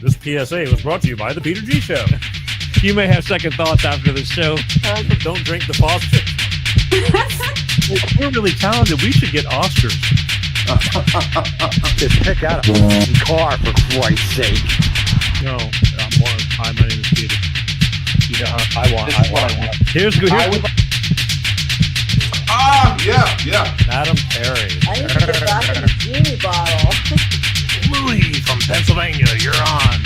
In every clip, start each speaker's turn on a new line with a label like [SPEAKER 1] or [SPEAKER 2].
[SPEAKER 1] This PSA was brought to you by the Peter G Show.
[SPEAKER 2] You may have second thoughts after this show.
[SPEAKER 1] Don't drink the faucet.
[SPEAKER 2] We're really talented. We should get Oscars.
[SPEAKER 3] Just pick out a car, for Christ's sake.
[SPEAKER 2] No, hi, my name is Peter.
[SPEAKER 1] I want.
[SPEAKER 2] Here's good.
[SPEAKER 4] Yeah.
[SPEAKER 1] Madam Perry.
[SPEAKER 5] I need to get back in the genie bottle.
[SPEAKER 1] Louis from Pennsylvania, you're on.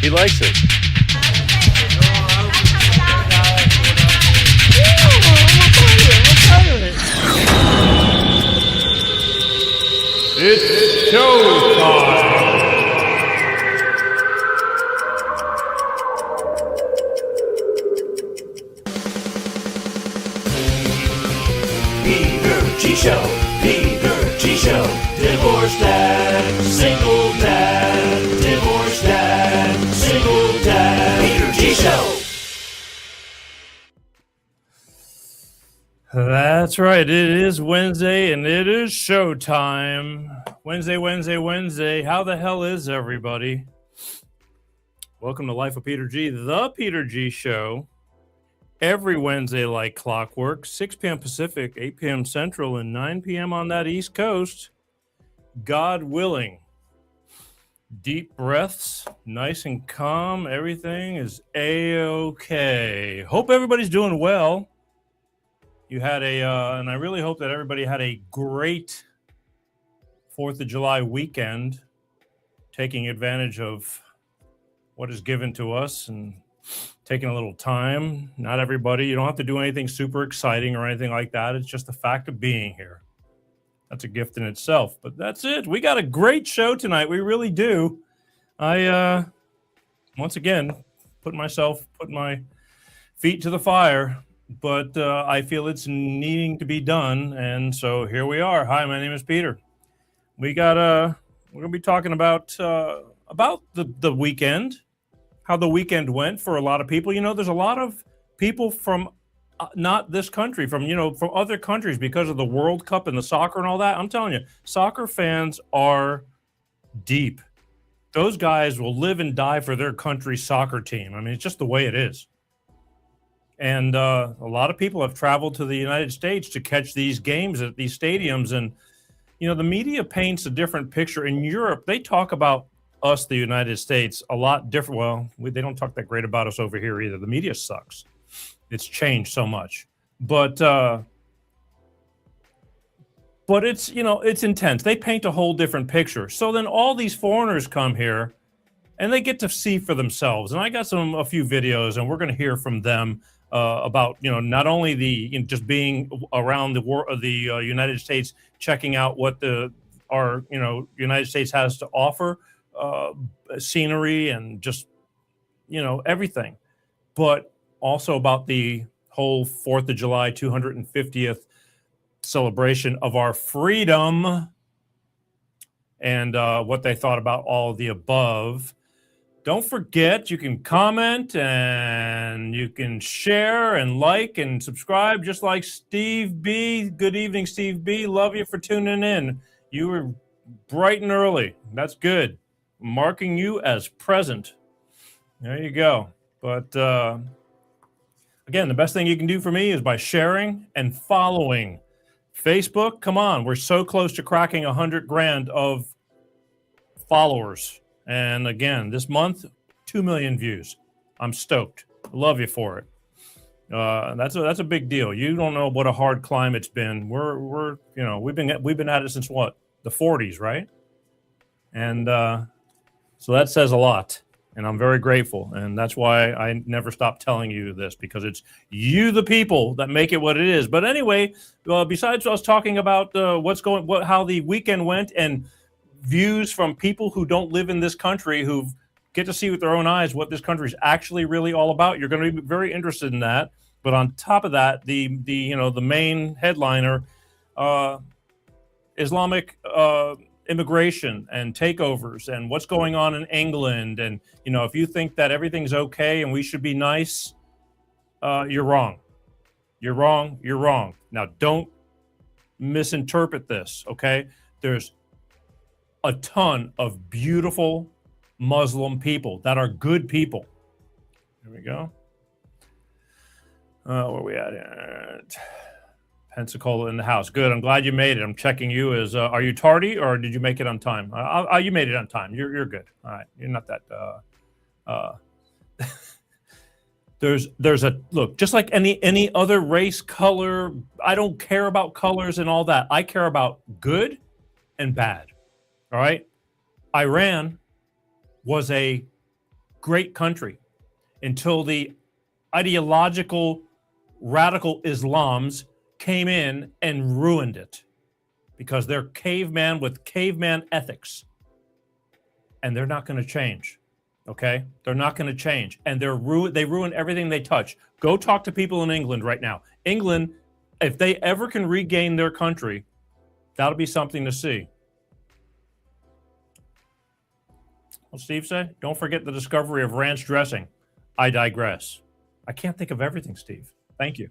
[SPEAKER 1] He likes it. It's showtime.
[SPEAKER 6] Peter G Show, Peter G Show, divorced dad, single dad, divorced dad, single dad, Peter G Show.
[SPEAKER 1] That's right. It is Wednesday and it is showtime. Wednesday. How the hell is everybody? Welcome to Life of Peter G, the Peter G Show. Every Wednesday like clockwork, 6 p.m. Pacific, 8 p.m. Central, and 9 p.m. on that East Coast. God willing. Deep breaths, nice and calm. Everything is A-okay. Hope everybody's doing well. You had and I really hope that everybody had a great 4th of July weekend, taking advantage of what is given to us and taking a little time. Not everybody, you don't have to do anything super exciting or anything like that. It's just the fact of being here. That's a gift in itself, but that's it. We got a great show tonight. We really do. I, once again, put my feet to the fire, but I feel it's needing to be done. And so here we are. Hi, my name is Peter. We're going to be talking about the weekend, how the weekend went for a lot of people. You know, there's a lot of people from not this country, from other countries because of the World Cup and the soccer and all that. I'm telling you, soccer fans are deep. Those guys will live and die for their country's soccer team. I mean, it's just the way it is. And a lot of people have traveled to the United States to catch these games at these stadiums. And, you know, the media paints a different picture. In Europe, they talk about us, the United States, a lot different. Well, they don't talk that great about us over here either. The media sucks. It's changed so much. But it's, it's intense. They paint a whole different picture. So then all these foreigners come here and they get to see for themselves. And I got a few videos, and we're going to hear from them about, not only just being around the world, the United States, checking out what our United States has to offer, scenery and just, everything, but also about the whole 4th of July 250th celebration of our freedom, and what they thought about all of the above. Don't forget, you can comment and you can share and like and subscribe, just like Steve B. Good evening, Steve B. Love you for tuning in. You were bright and early. That's good. Marking you as present. There you go. But again, the best thing you can do for me is by sharing and following Facebook. Come on, we're so close to cracking 100 grand of followers. And again, this month, 2 million views. I'm stoked. I love you for it. That's a big deal. You don't know what a hard climb it's been. We've been at it since what? The 40s, right? And so that says a lot, and I'm very grateful. And that's why I never stop telling you this, because it's you, the people, that make it what it is. But anyway, besides us talking about how the weekend went, and views from people who don't live in this country, who get to see with their own eyes what this country is actually really all about, you're going to be very interested in that. But on top of that, the main headliner, Islamic immigration and takeovers and what's going on in England. And, if you think that everything's okay and we should be nice, you're wrong. You're wrong. Now, don't misinterpret this, okay? There's a ton of beautiful Muslim people that are good people. Here we go. Where are we at? Pensacola in the house. Good. I'm glad you made it. I'm checking you. Are you tardy or did you make it on time? You made it on time. You're good. All right. You're not that. There's a look. Just like any other race, color. I don't care about colors and all that. I care about good and bad. All right. Iran was a great country until the ideological radical Islams came in and ruined it because they're caveman with caveman ethics, and they're not going to change. Okay, they're not going to change, and they ruin everything they touch. Go talk to people in England right now. England, if they ever can regain their country, that'll be something to see. What Steve say? Don't forget the discovery of ranch dressing. I digress. I can't think of everything, Steve. Thank you.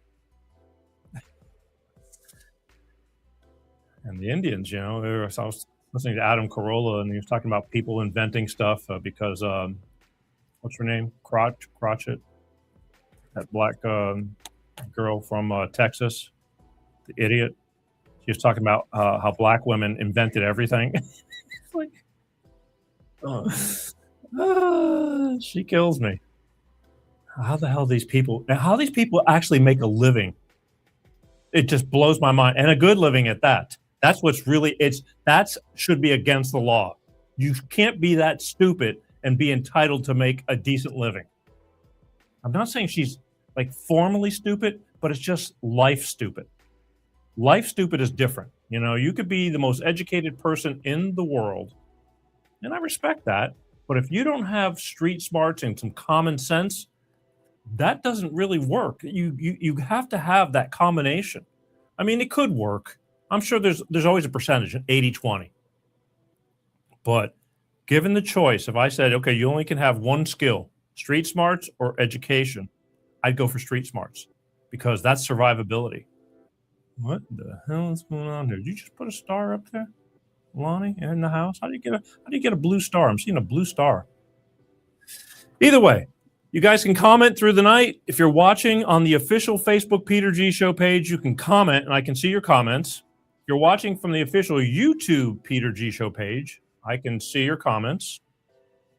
[SPEAKER 1] And the Indians, you know, I was listening to Adam Carolla, and he was talking about people inventing stuff because, what's her name? Crotchet, that black girl from Texas, the idiot. She was talking about how black women invented everything. Like, she kills me. How the hell these people actually make a living? It just blows my mind, and a good living at that. That's what's really that should be against the law. You can't be that stupid and be entitled to make a decent living. I'm not saying she's like formally stupid, but it's just life stupid. Life stupid is different. You know, you could be the most educated person in the world, and I respect that. But if you don't have street smarts and some common sense, that doesn't really work. You have to have that combination. I mean, it could work. I'm sure there's always a percentage, 80-20. But given the choice, if I said, okay, you only can have one skill, street smarts or education, I'd go for street smarts because that's survivability. What the hell is going on here? Did you just put a star up there, Lonnie, in the house? How do you get a blue star? I'm seeing a blue star. Either way, you guys can comment through the night. If you're watching on the official Facebook Peter G Show page, you can comment, and I can see your comments. If you're watching from the official YouTube Peter G Show page, I can see your comments.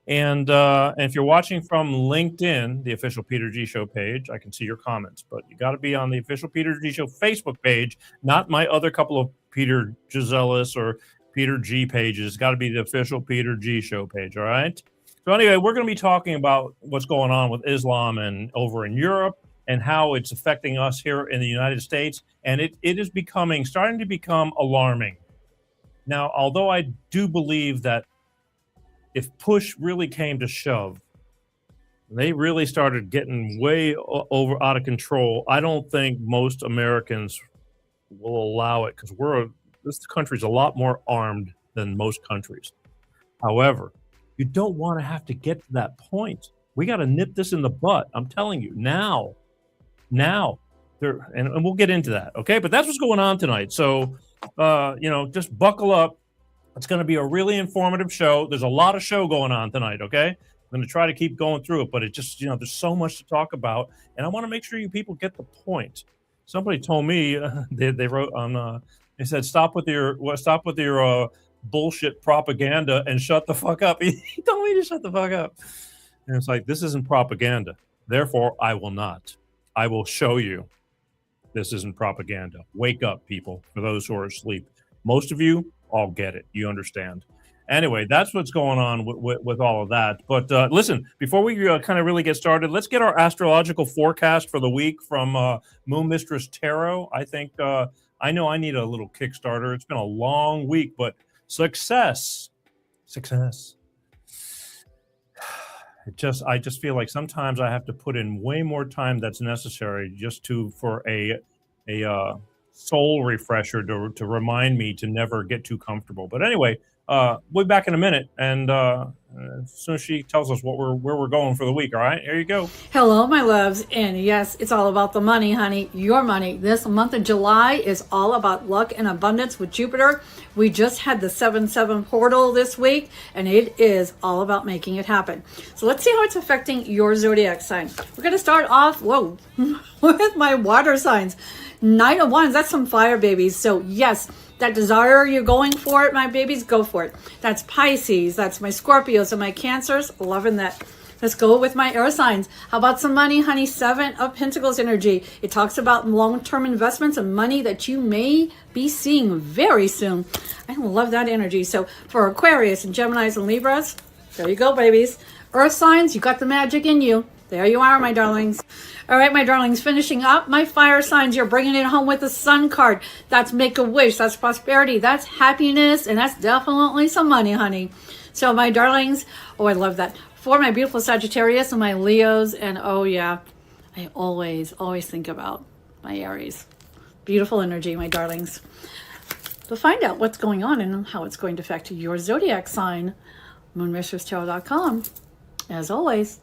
[SPEAKER 1] And if you're watching from LinkedIn, the official Peter G Show page, I can see your comments. But you got to be on the official Peter G Show Facebook page, not my other couple of Peter Gisellis or Peter G pages. Got to be the official Peter G Show page, all right? So anyway, we're going to be talking about what's going on with Islam and over in Europe and how it's affecting us here in the United States. And it is starting to become alarming. Now, although I do believe that if push really came to shove, they really started getting way out of control. I don't think most Americans will allow it because this country's a lot more armed than most countries. However, you don't want to have to get to that point. We got to nip this in the butt. I'm telling you now. And we'll get into that, okay? But that's what's going on tonight. So, just buckle up. It's going to be a really informative show. There's a lot of show going on tonight, okay? I'm going to try to keep going through it, but it just, there's so much to talk about, and I want to make sure you people get the point. Somebody told me they wrote on. They said, "Stop with your bullshit propaganda and shut the fuck up." He told me to shut the fuck up, and it's like, this isn't propaganda. Therefore, I will not. I will show you this isn't propaganda. Wake up, people. For those who are asleep, most of you all get it. You understand. Anyway, that's what's going on with all of that. But listen, before we kind of really get started, let's get our astrological forecast for the week from Moon Mistress Tarot. I think I know I need a little Kickstarter. It's been a long week, but success. I just feel like sometimes I have to put in way more time that's necessary just for a soul refresher to remind me to never get too comfortable. But anyway, We'll be back in a minute, and as soon as she tells us where we're going for the week. All right, here you go.
[SPEAKER 4] Hello, my loves. And yes, it's all about the money, honey. Your money. This month of July is all about luck and abundance with Jupiter. We just had the 7-7 portal this week, and it is all about making it happen. So let's see how it's affecting your zodiac sign. We're going to start off, with my water signs. 9 of Wands, that's some fire babies. So yes, that desire, you're going for it, my babies, go for it. That's Pisces, that's my Scorpios and my Cancers, loving that. Let's go with my air signs. How about some money, honey? 7 of Pentacles energy. It talks about long-term investments and money that you may be seeing very soon. I love that energy. So for Aquarius and Geminis and Libras, there you go, babies. Earth signs, you got the magic in you. There you are, my darlings. All right, my darlings, finishing up my fire signs. You're bringing it home with the Sun card. That's make-a-wish. That's prosperity. That's happiness. And that's definitely some money, honey. So, my darlings, oh, I love that. For my beautiful Sagittarius and my Leos. And, oh, yeah, I always think about my Aries. Beautiful energy, my darlings. To find out what's going on and how it's going to affect your zodiac sign, moonmistrestarot.com. As always,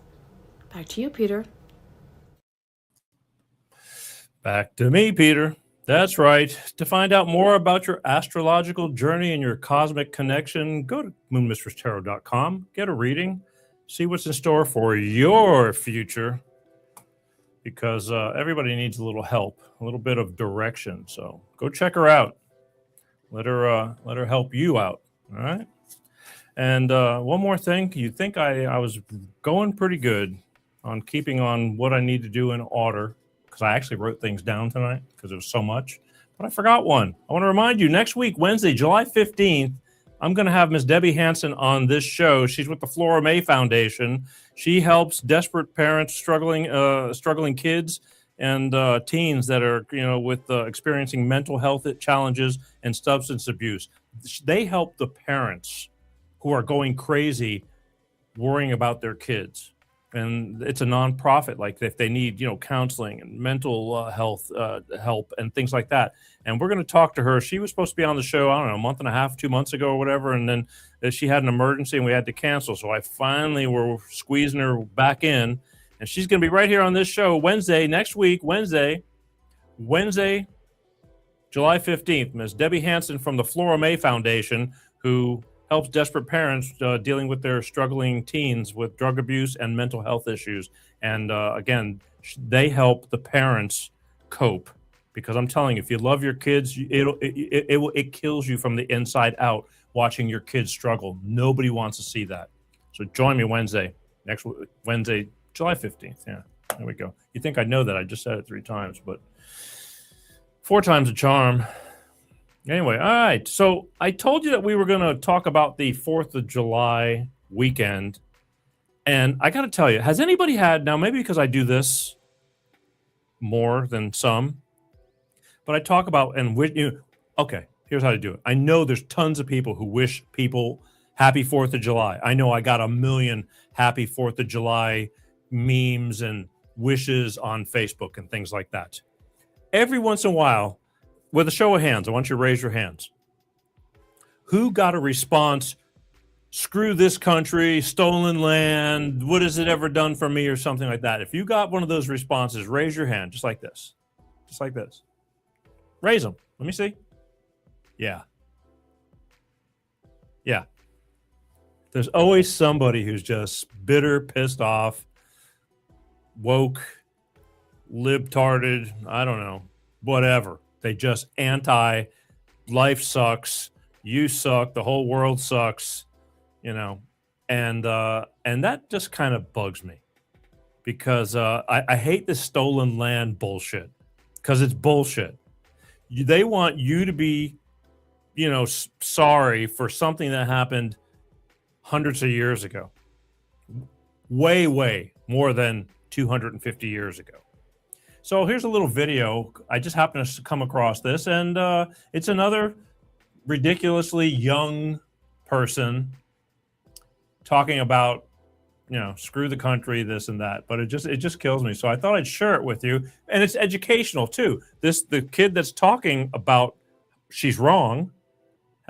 [SPEAKER 4] back to you, Peter.
[SPEAKER 1] Back to me, Peter. That's right. To find out more about your astrological journey and your cosmic connection, go to moonmistrestarot.com, get a reading, see what's in store for your future, because everybody needs a little help, a little bit of direction. So go check her out. Let her help you out. All right. And one more thing. You think I was going pretty good on keeping on what I need to do in order, because I actually wrote things down tonight because there was so much, but I forgot one. I want to remind you, next week, Wednesday, July 15th, I'm going to have Miss Debbie Hansen on this show. She's with the Flora May Foundation. She helps desperate parents, struggling kids and teens that are, with experiencing mental health challenges and substance abuse. They help the parents who are going crazy worrying about their kids. And it's a nonprofit, like if they need, counseling and mental health help and things like that. And we're going to talk to her. She was supposed to be on the show, I don't know, a month and a half, 2 months ago or whatever. And then she had an emergency and we had to cancel. So I finally were squeezing her back in. And she's going to be right here on this show Wednesday, next week, Wednesday, July 15th. Ms. Debbie Hansen from the Flora May Foundation, who helps desperate parents dealing with their struggling teens with drug abuse and mental health issues. And again, they help the parents cope, because I'm telling you, if you love your kids, it kills you from the inside out watching your kids struggle. Nobody wants to see that. So join me next Wednesday, July 15th. Yeah, there we go. You think I know that? I just said it 3 times, but 4 times a charm. Anyway, all right. So I told you that we were going to talk about the 4th of July weekend. And I got to tell you, has anybody had, now maybe because I do this more than some, but I talk about, okay, here's how to do it. I know there's tons of people who wish people happy 4th of July. I know I got a million happy 4th of July memes and wishes on Facebook and things like that. Every once in a while, with a show of hands, I want you to raise your hands. Who got a response, screw this country, stolen land, what has it ever done for me, or something like that? If you got one of those responses, raise your hand, just like this. Just like this. Raise them. Let me see. Yeah. Yeah. There's always somebody who's just bitter, pissed off, woke, libtarded, I don't know, whatever. They just life sucks, you suck, the whole world sucks, and that just kind of bugs me, because I hate this stolen land bullshit, because it's bullshit. They want you to be, sorry for something that happened hundreds of years ago, way, way more than 250 years ago. So here's a little video. I just happened to come across this, and it's another ridiculously young person talking about, screw the country, this and that. But it just kills me. So I thought I'd share it with you, and it's educational too. The kid that's talking about she's wrong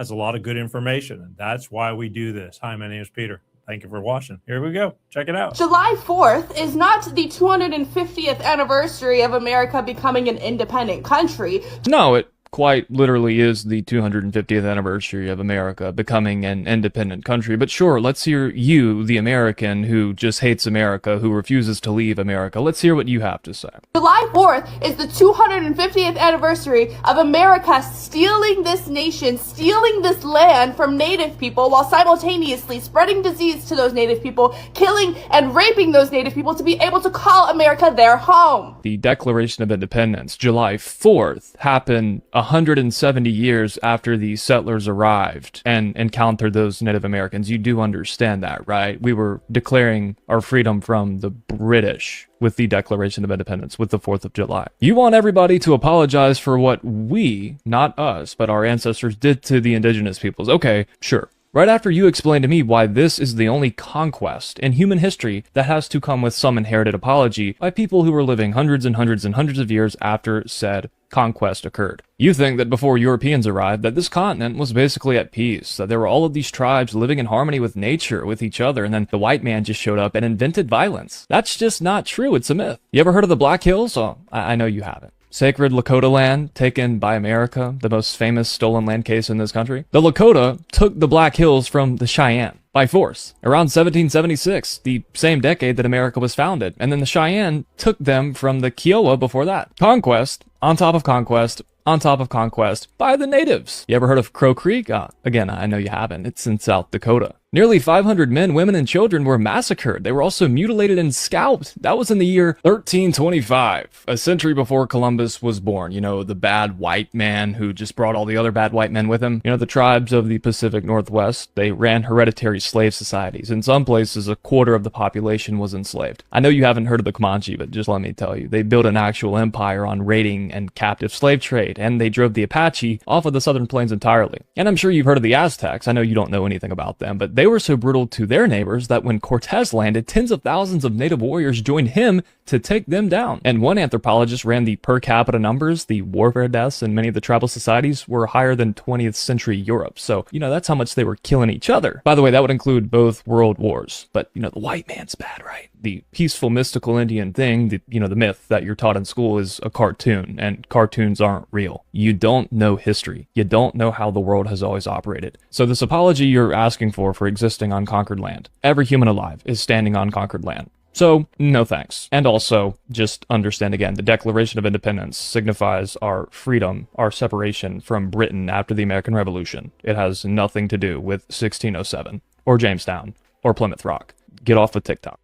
[SPEAKER 1] has a lot of good information, and that's why we do this. Hi, my name is Peter. Thank you for watching. Here we go. Check it out.
[SPEAKER 7] July 4th is not the 250th anniversary of America becoming an independent country.
[SPEAKER 8] No, it quite literally is the 250th anniversary of America becoming an independent country. But sure, let's hear you, the American who just hates America, who refuses to leave America. Let's hear what you have to say.
[SPEAKER 7] July 4th is the 250th anniversary of America stealing this nation, stealing this land from Native people while simultaneously spreading disease to those Native people, killing and raping those Native people to be able to call America their home.
[SPEAKER 8] The Declaration of Independence, July 4th, happened 170 years after the settlers arrived and encountered those Native Americans. You do understand that, right? We were declaring our freedom from the British with the Declaration of Independence, with the 4th of July. You want everybody to apologize for what we, not us, but our ancestors did to the indigenous peoples. Okay, sure. Right after you explain to me why this is the only conquest in human history that has to come with some inherited apology by people who were living hundreds and hundreds and hundreds of years after said conquest occurred. You think that before Europeans arrived, that this continent was basically at peace, that there were all of these tribes living in harmony with nature, with each other, and then the white man just showed up and invented violence. That's just not true. It's a myth. You ever heard of the Black Hills? Oh, I know you haven't. Sacred Lakota land taken by America, the most famous stolen land case in this country. The Lakota took the Black Hills from the Cheyenne by force around 1776, the same decade that America was founded. And then the Cheyenne took them from the Kiowa before that. Conquest on top of conquest on top of conquest by the natives. You ever heard of Crow Creek? Again, I know you haven't. It's in South Dakota. Nearly 500 men, women, and children were massacred. They were also mutilated and scalped. That was in the year 1325, a century before Columbus was born. You know, the bad white man who just brought all the other bad white men with him. You know, the tribes of the Pacific Northwest, they ran hereditary slave societies. In some places, a quarter of the population was enslaved. I know you haven't heard of the Comanche, but just let me tell you, they built an actual empire on raiding and captive slave trade, and they drove the Apache off of the Southern Plains entirely. And I'm sure you've heard of the Aztecs. I know you don't know anything about them, but they were so brutal to their neighbors that when Cortez landed, tens of thousands of native warriors joined him to take them down. And one anthropologist ran the per capita numbers. The warfare deaths in many of the tribal societies were higher than 20th century Europe. So, you know, that's how much they were killing each other. By the way, that would include both world wars. But, you know, the white man's bad, right? The peaceful, mystical Indian thing, the myth that you're taught in school is a cartoon, and cartoons aren't real. You don't know history. You don't know how the world has always operated. So this apology you're asking for existing on conquered land. Every human alive is standing on conquered land. So, no thanks. And also, just understand again, the Declaration of Independence signifies our freedom, our separation from Britain after the American Revolution. It has nothing to do with 1607, or Jamestown, or Plymouth Rock. Get off of TikTok.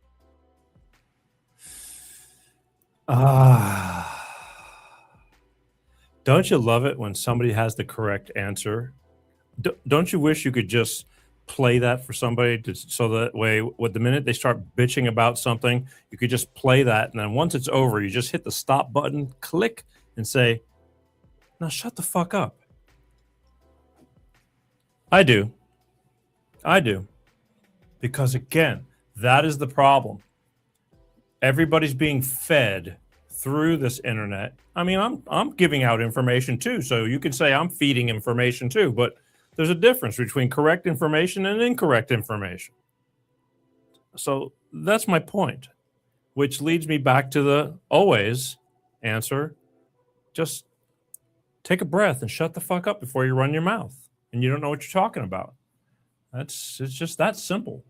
[SPEAKER 1] Don't you love it when somebody has the correct answer? Don't you wish you could just play that for somebody so that way, with the minute they start bitching about something, you could just play that, and then once it's over, you just hit the stop button, click, and say, "Now shut the fuck up." I do, because again, that is the problem. Everybody's being fed through this internet. I mean, I'm giving out information too, so you can say I'm feeding information too, but there's a difference between correct information and incorrect information. So that's my point, which leads me back to the always answer. Just take a breath and shut the fuck up before you run your mouth and you don't know what you're talking about. It's just that simple.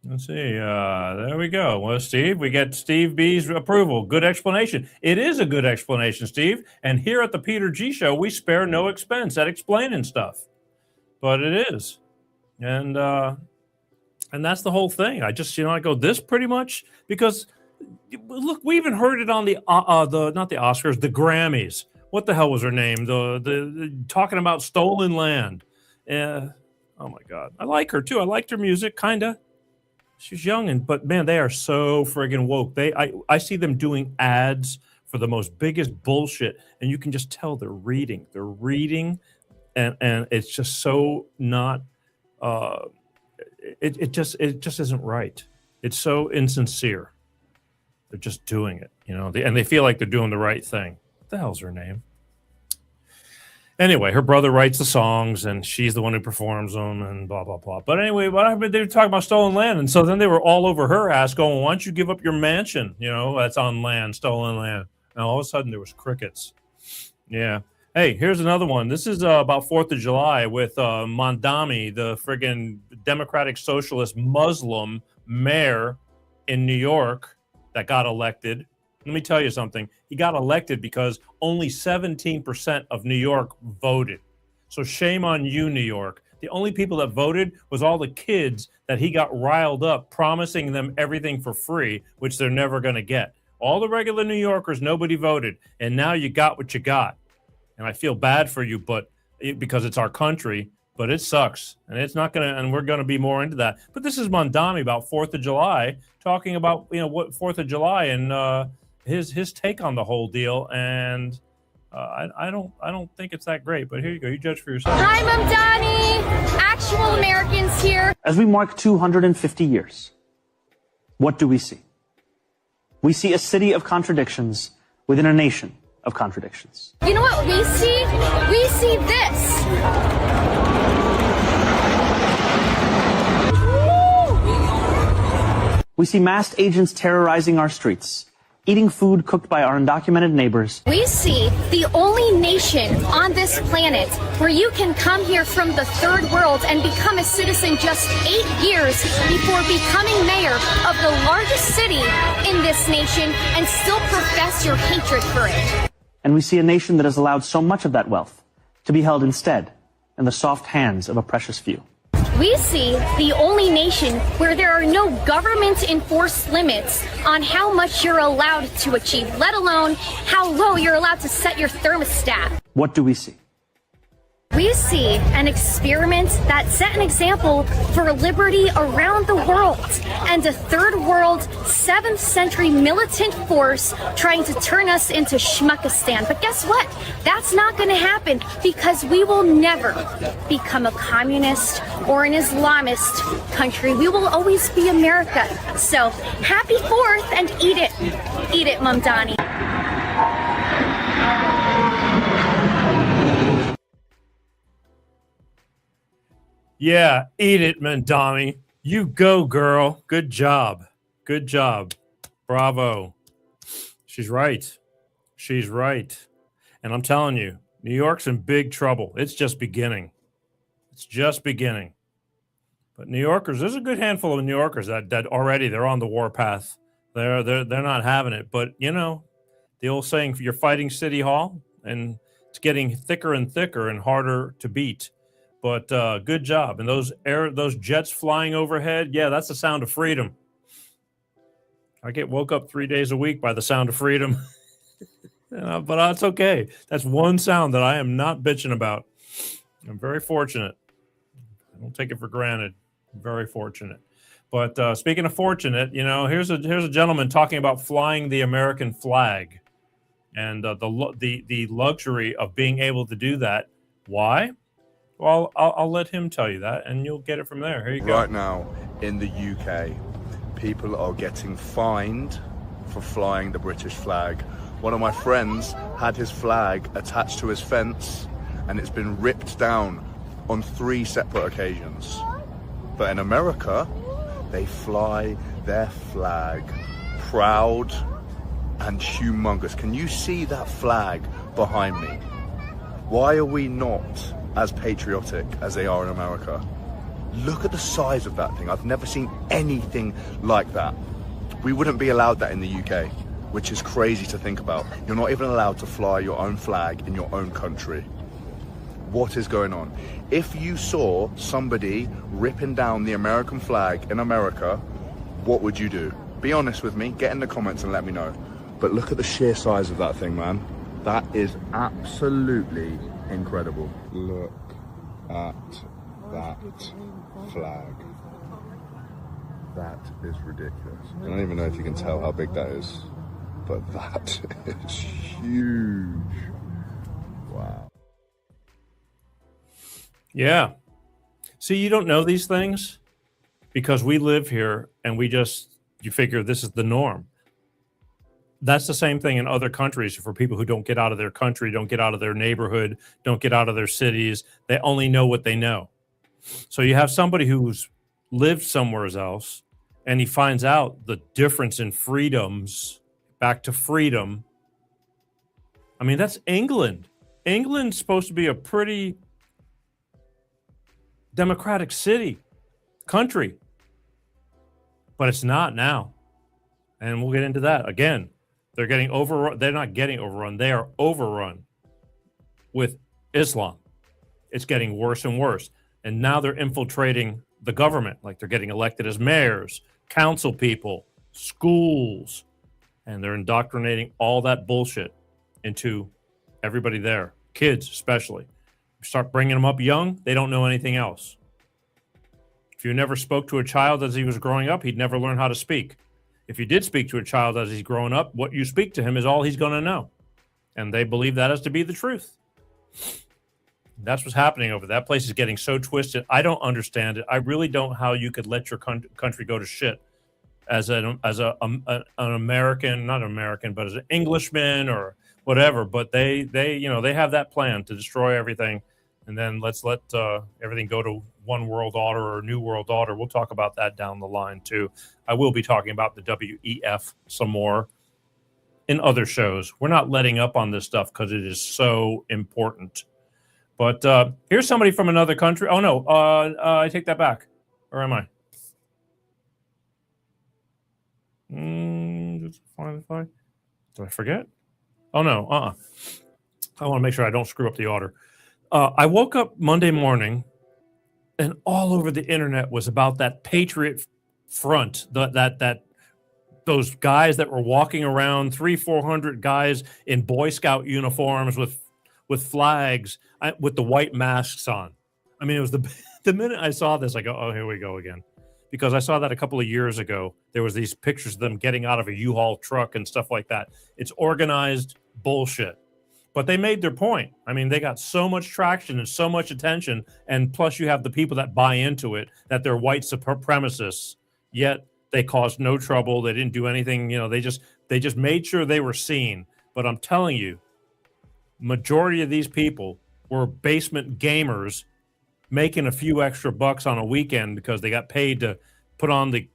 [SPEAKER 1] Let's see. There we go. Well, Steve, we get Steve B's approval. Good explanation. It is a good explanation, Steve. And here at the Peter G Show, we spare no expense at explaining stuff. But it is. And that's the whole thing. I just, I go this pretty much because look, we even heard it on the not the Oscars, the Grammys. What the hell was her name? The talking about stolen land. Oh my God. I like her too. I liked her music, kinda. She's young, but man, they are so friggin' woke. I see them doing ads for the most biggest bullshit, and you can just tell they're reading. They're reading, and it's just so not. It just isn't right. It's so insincere. They're just doing it, and they feel like they're doing the right thing. What the hell's her name? Anyway, her brother writes the songs, and she's the one who performs them, and blah blah blah. But anyway, what happened? They were talking about stolen land, and so then they were all over her ass, going, "Why don't you give up your mansion? You know, that's on land, stolen land." And all of a sudden, there was crickets. Yeah. Hey, here's another one. This is about 4th of July with Mondami, the friggin' Democratic Socialist Muslim mayor in New York that got elected. Let me tell you something. He got elected because only 17% of New York voted. So shame on you, New York. The only people that voted was all the kids that he got riled up, promising them everything for free, which they're never going to get. All the regular New Yorkers, nobody voted. And now you got what you got. And I feel bad for you, because it's our country, but it sucks. And it's not going to, and we're going to be more into that. But this is Mondami about 4th of July, talking about, what 4th of July and, his take on the whole deal, and I don't think it's that great. But here you go. You judge for yourself.
[SPEAKER 9] Hi, Mamdani. Actual Americans here.
[SPEAKER 10] As we mark 250 years, what do we see? We see a city of contradictions within a nation of contradictions.
[SPEAKER 9] You know what we see? We see this.
[SPEAKER 10] We see masked agents terrorizing our streets, eating food cooked by our undocumented neighbors.
[SPEAKER 9] We see the only nation on this planet where you can come here from the third world and become a citizen just 8 years before becoming mayor of the largest city in this nation and still profess your hatred for it.
[SPEAKER 10] And we see a nation that has allowed so much of that wealth to be held instead in the soft hands of a precious few.
[SPEAKER 9] We see the only nation where there are no government-enforced limits on how much you're allowed to achieve, let alone how low you're allowed to set your thermostat.
[SPEAKER 10] What do we see?
[SPEAKER 9] We see an experiment that set an example for liberty around the world, and a third world, 7th century militant force trying to turn us into Schmuckistan. But guess what? That's not going to happen, because we will never become a communist or an Islamist country. We will always be America. So happy 4th and eat it. Eat it, Mamdani.
[SPEAKER 1] Yeah, eat it, Mondami. You go, girl. Good job. Good job. Bravo. She's right. She's right. And I'm telling you, New York's in big trouble. It's just beginning. It's just beginning. But New Yorkers, there's a good handful of New Yorkers that already they're on the warpath. They're not having it. But the old saying, you're fighting City Hall, and it's getting thicker and thicker and harder to beat. But good job. And those jets flying overhead, yeah, that's the sound of freedom. I get woke up 3 days a week by the sound of freedom. But that's okay. That's one sound that I am not bitching about. I'm very fortunate. I don't take it for granted. I'm very fortunate. But speaking of fortunate, here's a gentleman talking about flying the American flag and the luxury of being able to do that. Why? Well, I'll let him tell you that, and you'll get it from there. Here you go.
[SPEAKER 11] Right now, in the UK, people are getting fined for flying the British flag. One of my friends had his flag attached to his fence, and it's been ripped down on 3 separate occasions. But in America, they fly their flag proud and humongous. Can you see that flag behind me? Why are we not as patriotic as they are in America? Look at the size of that thing. I've never seen anything like that. We wouldn't be allowed that in the UK, which is crazy to think about. You're not even allowed to fly your own flag in your own country. What is going on? If you saw somebody ripping down the American flag in America, what would you do? Be honest with me, get in the comments and let me know. But look at the sheer size of that thing, man. That is absolutely incredible. Look at that flag. That is ridiculous. I don't even know if you can tell how big that is, but that is huge. Wow.
[SPEAKER 1] Yeah. See, you don't know these things because we live here and you figure this is the norm. That's the same thing in other countries for people who don't get out of their country, don't get out of their neighborhood, don't get out of their cities. They only know what they know. So you have somebody who's lived somewhere else and he finds out the difference in freedoms, back to freedom. I mean, that's England. England's supposed to be a pretty democratic country, but it's not now. And we'll get into that again. They're getting overrun. They're not getting overrun. They are overrun with Islam. It's getting worse and worse. And now they're infiltrating the government. Like they're getting elected as mayors, council people, schools, and they're indoctrinating all that bullshit into everybody there, kids especially. You start bringing them up young, they don't know anything else. If you never spoke to a child as he was growing up, he'd never learn how to speak. If you did speak to a child as he's growing up, what you speak to him is all he's going to know. And they believe that as to be the truth. That's what's happening over there. That place is getting so twisted. I don't understand it. I really don't how you could let your country go to shit as an American, not American, but as an Englishman or whatever. But they have that plan to destroy everything. And then let's let everything go to one world order or new world order. We'll talk about that down the line, too. I will be talking about the WEF some more in other shows. We're not letting up on this stuff because it is so important. But here's somebody from another country. Oh, no, I take that back. Where am I? Did I forget? Oh, no, I want to make sure I don't screw up the order. I woke up Monday morning, and all over the internet was about that Patriot Front, that those guys that were walking around, 300-400 guys in Boy Scout uniforms with flags, with the white masks on. I mean, it was the minute I saw this, I go, oh, here we go again. Because I saw that a couple of years ago. There was these pictures of them getting out of a U-Haul truck and stuff like that. It's organized bullshit. But they made their point. I mean, they got so much traction and so much attention, and plus you have the people that buy into it, that they're white supremacists, yet they caused no trouble. They didn't do anything. They just made sure they were seen. But I'm telling you, majority of these people were basement gamers making a few extra bucks on a weekend because they got paid to put on they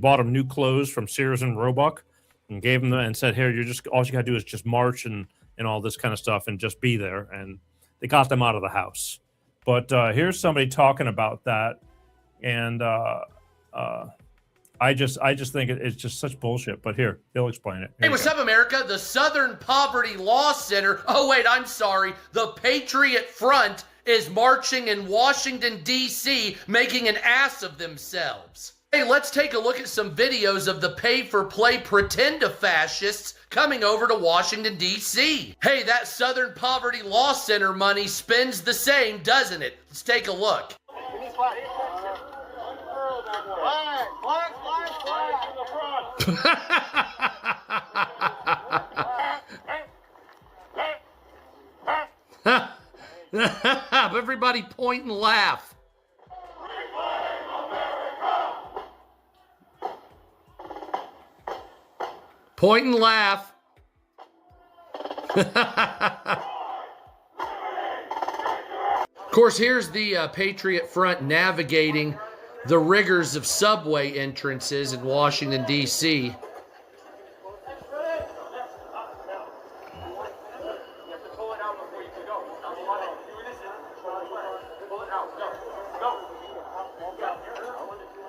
[SPEAKER 1] bought them new clothes from Sears and Roebuck and gave them and said, here, all you got to do is just march and all this kind of stuff and just be there. And they got them out of the house. But here's somebody talking about that. And I just think it's just such bullshit. But here, he'll explain it.
[SPEAKER 12] Hey, what's up, America? The Southern Poverty Law Center. Oh, wait, I'm sorry. The Patriot Front is marching in Washington, D.C., making an ass of themselves. Hey, let's take a look at some videos of the pay-for-play pretend-a-fascists coming over to Washington, D.C. Hey, that Southern Poverty Law Center money spends the same, doesn't it? Let's take a look. Everybody point and laugh. Point and laugh. Of course, here's the Patriot Front navigating the rigors of subway entrances in Washington, D.C.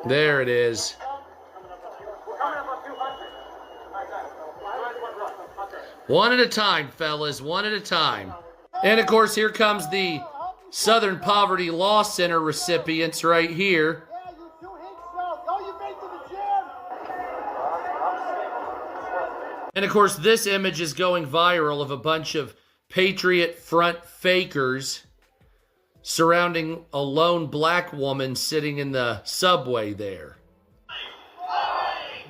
[SPEAKER 12] There it is. One at a time, fellas, one at a time. And of course, here comes the Southern Poverty Law Center recipients right here. And of course, this image is going viral of a bunch of Patriot Front fakers surrounding a lone black woman sitting in the subway there.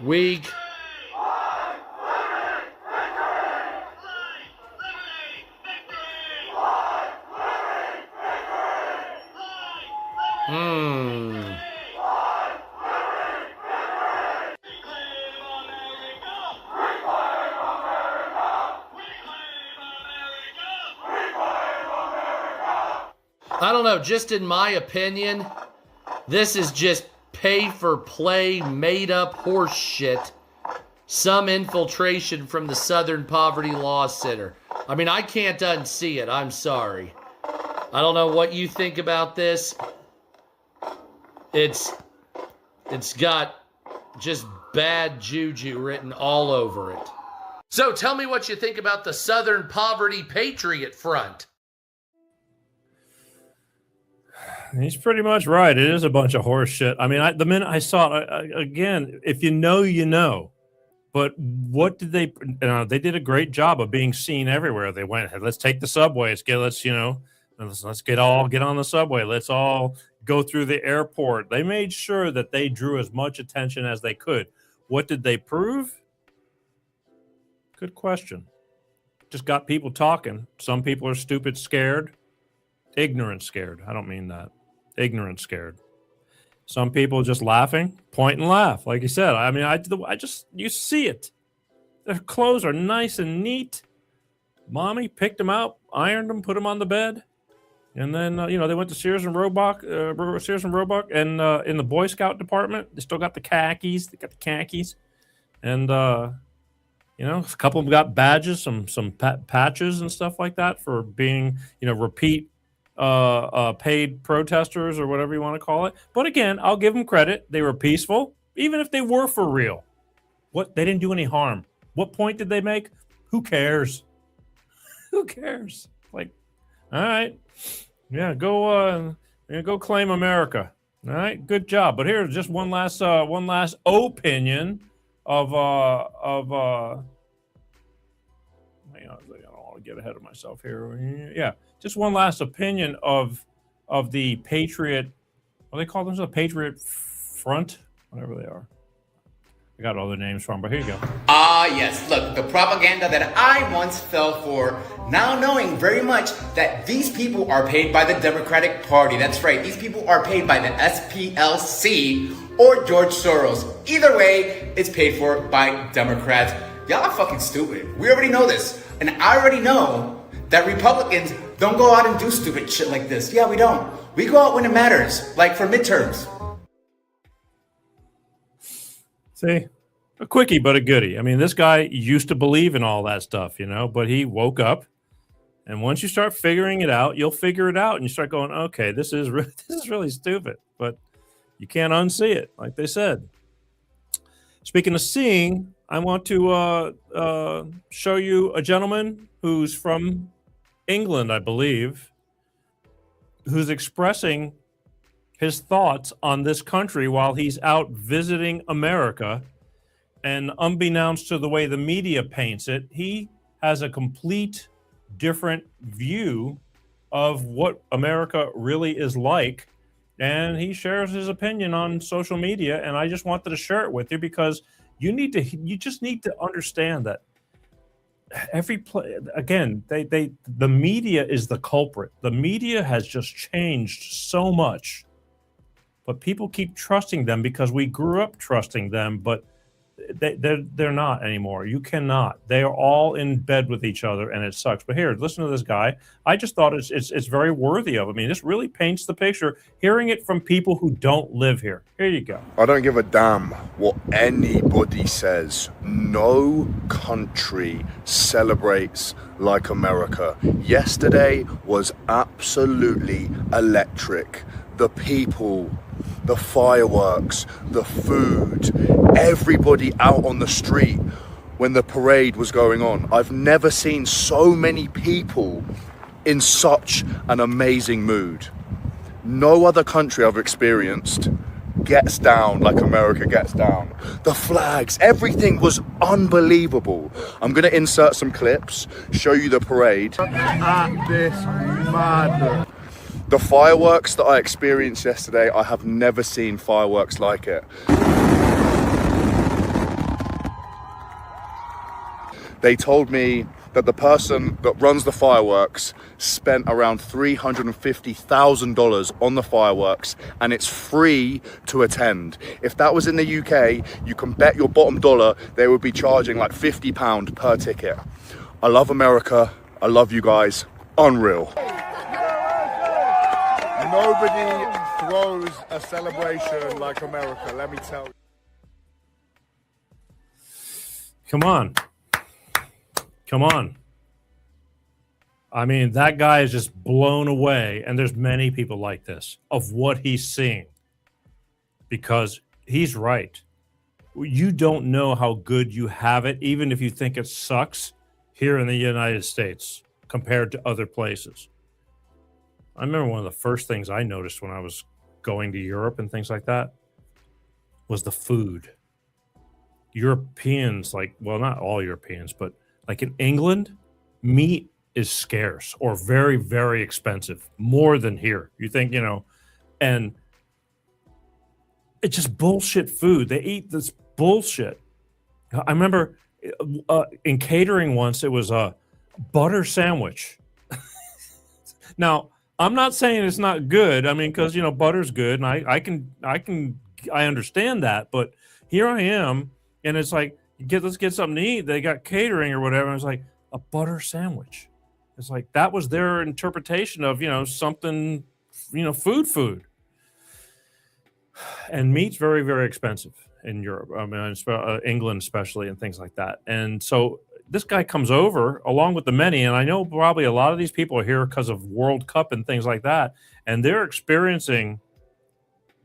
[SPEAKER 12] Weak. I don't know, just in my opinion, this is just pay-for-play, made-up horse shit. Some infiltration from the Southern Poverty Law Center. I mean, I can't unsee it. I'm sorry. I don't know what you think about this. It's got just bad juju written all over it. So tell me what you think about the Southern Poverty Patriot Front.
[SPEAKER 1] He's pretty much right. It is a bunch of horse shit. I mean, the minute I saw it, again, if you know, you know. But what did they? They did a great job of being seen everywhere. They went, hey, let's take the subway. Let's get on the subway. Let's all go through the airport. They made sure that they drew as much attention as they could. What did they prove? Good question. Just got people talking. Some people are stupid, scared, ignorant, scared. I don't mean that. Ignorant, scared. Some people just laughing, point and laugh. Like you said, I mean, you see it. Their clothes are nice and neat. Mommy picked them out, ironed them, put them on the bed. And then, they went to Sears and Roebuck, and in the Boy Scout department, they still got the khakis. They got the khakis. And, a couple of them got badges, some patches and stuff like that for being, repeat paid protesters or whatever you want to call it. But again, I'll give them credit. They were peaceful, even if they were for real. They didn't do any harm. What point did they make? Who cares? Who cares? Like, all right, yeah, go claim America. All right, good job. But here's just one last opinion of hang on, I don't want to get ahead of myself here. Yeah. Just one last opinion of the Patriot, what do they call themselves? Patriot Front? Whatever they are. I got all their names from, but here you go.
[SPEAKER 13] Yes. Look, the propaganda that I once fell for, now knowing very much that these people are paid by the Democratic Party. That's right. These people are paid by the SPLC or George Soros. Either way, it's paid for by Democrats. Y'all are fucking stupid. We already know this. And I already know that Republicans don't go out and do stupid shit like this. Yeah, we don't. We go out when it matters, like for midterms.
[SPEAKER 1] See, a quickie, but a goodie. I mean, this guy used to believe in all that stuff, but he woke up. And once you start figuring it out, you'll figure it out. And you start going, okay, this is really stupid. But you can't unsee it, like they said. Speaking of seeing, I want to show you a gentleman who's from England, I believe, who's expressing his thoughts on this country while he's out visiting America. And unbeknownst to the way the media paints it, he has a complete different view of what America really is like. And he shares his opinion on social media. And I just wanted to share it with you because you just need to understand that the media is the culprit. The media has just changed so much, but people keep trusting them because we grew up trusting them, but they're not anymore. You cannot. They are all in bed with each other, and it sucks. But here, listen to this guy. I just thought it's very worthy of. I mean, this really paints the picture. Hearing it from people who don't live here. Here you go.
[SPEAKER 11] I don't give a damn what anybody says. No country celebrates like America. Yesterday was absolutely electric. The people, the fireworks, the food, everybody out on the street when the parade was going on. I've never seen so many people in such an amazing mood. No other country I've experienced gets down like America gets down. The flags, everything was unbelievable. I'm gonna insert some clips, show you the parade. At this madness. The fireworks that I experienced yesterday, I have never seen fireworks like it. They told me that the person that runs the fireworks spent around $350,000 on the fireworks, and it's free to attend. If that was in the UK, you can bet your bottom dollar they would be charging like £50 per ticket. I love America. I love you guys. Unreal. Nobody throws a celebration like America, let me tell you.
[SPEAKER 1] Come on. Come on. I mean, that guy is just blown away, and there's many people like this, of what he's seeing. Because he's right. You don't know how good you have it, even if you think it sucks, here in the United States compared to other places. I remember one of the first things I noticed when I was going to Europe and things like that was the food. Europeans, like, well, not all Europeans, but like in England, meat is scarce or very, very expensive, more than here. You think, you know, and it's just bullshit food. They eat this bullshit. I remember in catering once, it was a butter sandwich. Now, I'm not saying it's not good. I mean, because, you know, butter's good, and I understand that. But here I am, and it's like, let's get something to eat. They got catering or whatever. And it's like a butter sandwich. It's like that was their interpretation of, you know, something, you know, food. And meat's very, very expensive in Europe. I mean, England especially, and things like that. And so this guy comes over along with the many, and I know probably a lot of these people are here because of World Cup and things like that, and they're experiencing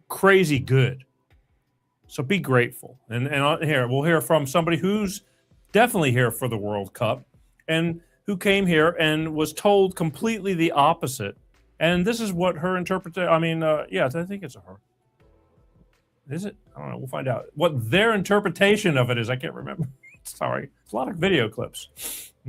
[SPEAKER 1] crazy good. So be grateful. And here, we'll hear from somebody who's definitely here for the World Cup and who came here and was told completely the opposite. And this is what her interpretation, I mean, yeah, I think it's a her. Is it? I don't know. We'll find out. What their interpretation of it is, I can't remember. Sorry. It's a lot of video clips.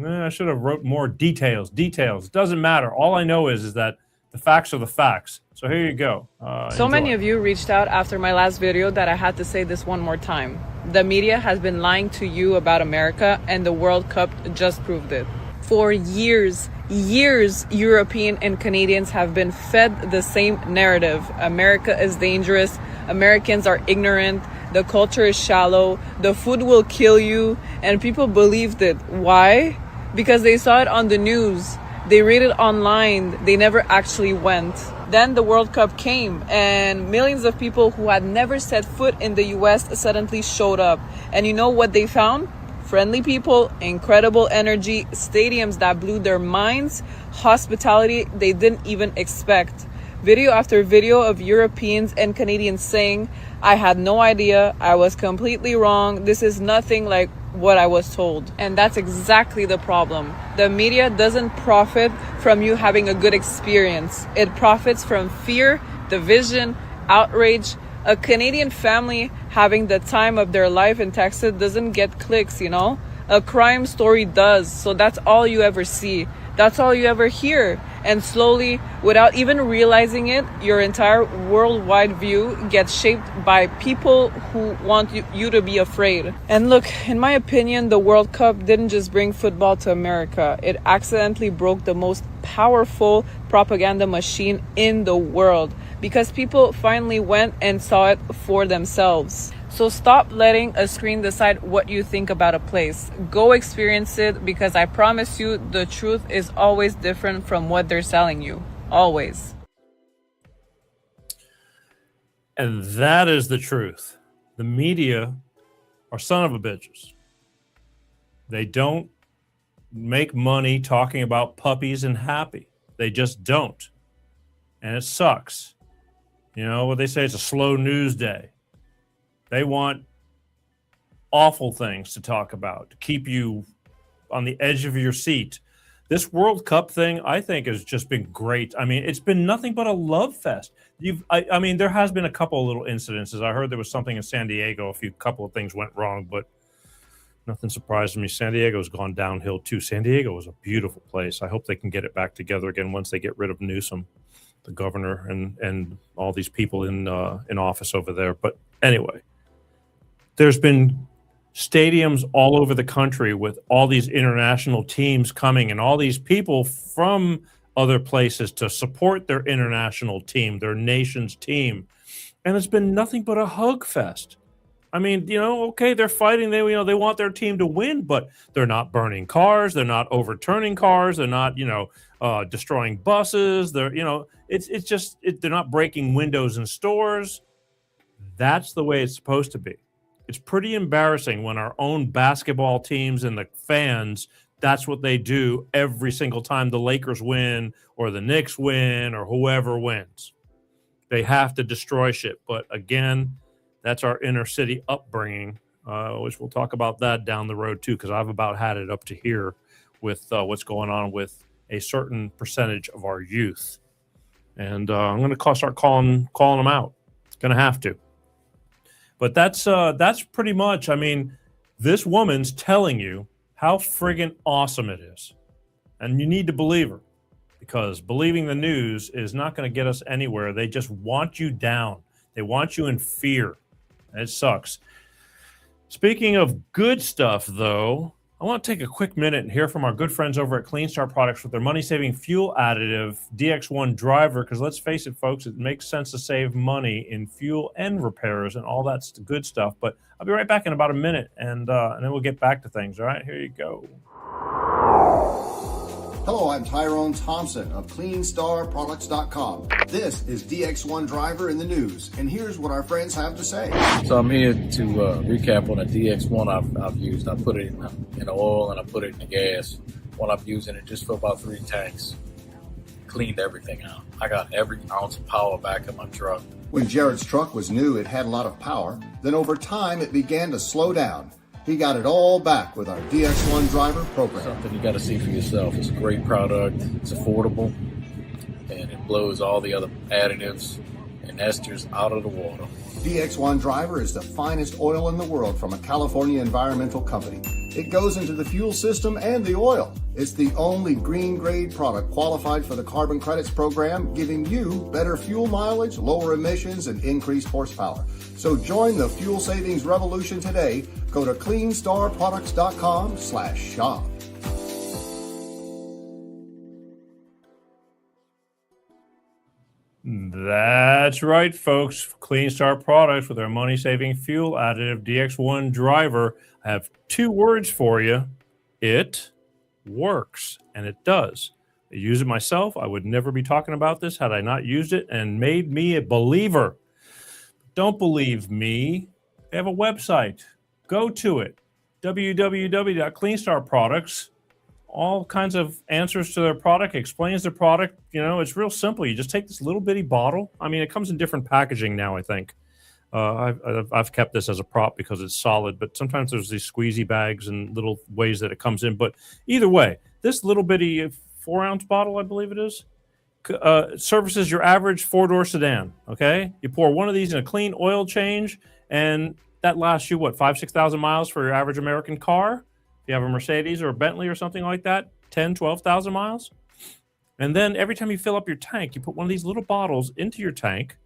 [SPEAKER 1] I should have wrote more details. Doesn't matter. All I know is that the facts are the facts. So here you go.
[SPEAKER 14] So many of you reached out after my last video that I had to say this one more time. The media has been lying to you about America, and the World Cup just proved it. For years, European and Canadians have been fed the same narrative. America is dangerous. Americans are ignorant. The culture is shallow. The food will kill you. And people believed it. Why? Because they saw it on the news. They read it online. They never actually went. Then the World Cup came, and millions of people who had never set foot in the US suddenly showed up. And you know what they found? Friendly people, incredible energy, stadiums that blew their minds, hospitality they didn't even expect. Video after video of Europeans and Canadians saying, I had no idea, I was completely wrong, this is nothing like what I was told. And that's exactly the problem. The media doesn't profit from you having a good experience. It profits from fear, division, outrage. A Canadian family having the time of their life in Texas doesn't get clicks, you know? A crime story does. So that's all you ever see. That's all you ever hear. And slowly, without even realizing it, your entire worldwide view gets shaped by people who want you to be afraid. And look, in my opinion, the World Cup didn't just bring football to America. It accidentally broke the most powerful propaganda machine in the world, because people finally went and saw it for themselves. So stop letting a screen decide what you think about a place. Go experience it, because I promise you the truth is always different from what they're selling you. Always.
[SPEAKER 1] And that is the truth. The media are son of a bitches. They don't make money talking about puppies and happy. They just don't. And it sucks. You know what they say? It's a slow news day. They want awful things to talk about, to keep you on the edge of your seat. This World Cup thing, I think, has just been great. I mean, it's been nothing but a love fest. I mean, there has been a couple of little incidences. I heard there was something in San Diego. Couple of things went wrong, but nothing surprised me. San Diego's gone downhill too. San Diego was a beautiful place. I hope they can get it back together again once they get rid of Newsom, the governor, and all these people in office over there. But anyway. There's been stadiums all over the country with all these international teams coming and all these people from other places to support their international team, their nation's team. And it's been nothing but a hug fest. I mean, okay, they're fighting. They want their team to win, but they're not burning cars. They're not overturning cars. They're not, destroying buses. They're, they're not breaking windows in stores. That's the way it's supposed to be. It's pretty embarrassing when our own basketball teams and the fans, that's what they do every single time the Lakers win or the Knicks win or whoever wins. They have to destroy shit. But again, that's our inner city upbringing, which we'll talk about that down the road too, because I've about had it up to here with what's going on with a certain percentage of our youth. And I'm going to start calling them out. Going to have to. But that's pretty much, I mean, this woman's telling you how friggin' awesome it is. And you need to believe her, because believing the news is not going to get us anywhere. They just want you down. They want you in fear. And it sucks. Speaking of good stuff, though, I want to take a quick minute and hear from our good friends over at Clean Start Products with their money-saving fuel additive DX1 driver, because let's face it, folks, it makes sense to save money in fuel and repairs and all that's the good stuff. But I'll be right back in about a minute, and then we'll get back to things. All right, here you go.
[SPEAKER 15] Hello, I'm Tyrone Thompson of CleanStarProducts.com. This is DX1 Driver in the news, and here's what our friends have to say.
[SPEAKER 16] So I'm here to recap on the DX1 I've used. I put it in the oil and I put it in the gas. While I'm using it just for about 3 tanks. Cleaned everything out. I got every ounce of power back in my truck.
[SPEAKER 15] When Jared's truck was new, it had a lot of power. Then over time, it began to slow down. He got it all back with our DX1 Driver program.
[SPEAKER 16] Something you got to see for yourself. It's a great product. It's affordable. And it blows all the other additives and esters out of the water.
[SPEAKER 15] DX1 Driver is the finest oil in the world from a California environmental company. It goes into the fuel system and the oil. It's the only green grade product qualified for the carbon credits program, giving you better fuel mileage, lower emissions, and increased horsepower. So join the fuel savings revolution today. Go to CleanStarProducts.com/shop.
[SPEAKER 1] That's right, folks. Clean Start Products with our money-saving fuel additive DX1 driver. I have 2 words for you. It works, and it does. I use it myself. I would never be talking about this had I not used it, and made me a believer. Don't believe me. They have a website. Go to it. www.cleanstarproducts. All kinds of answers to their product, explains their product. It's real simple. You just take this little bitty bottle. I mean, it comes in different packaging now, I think. I've kept this as a prop because it's solid, but sometimes there's these squeezy bags and little ways that it comes in. But either way, this little bitty 4-ounce bottle, I believe it is, services your average 4-door sedan, okay? You pour one of these in a clean oil change, and that lasts you, 5,000-6,000 miles for your average American car? If you have a Mercedes or a Bentley or something like that, 10,000-12,000 miles. And then every time you fill up your tank, you put one of these little bottles into your tank,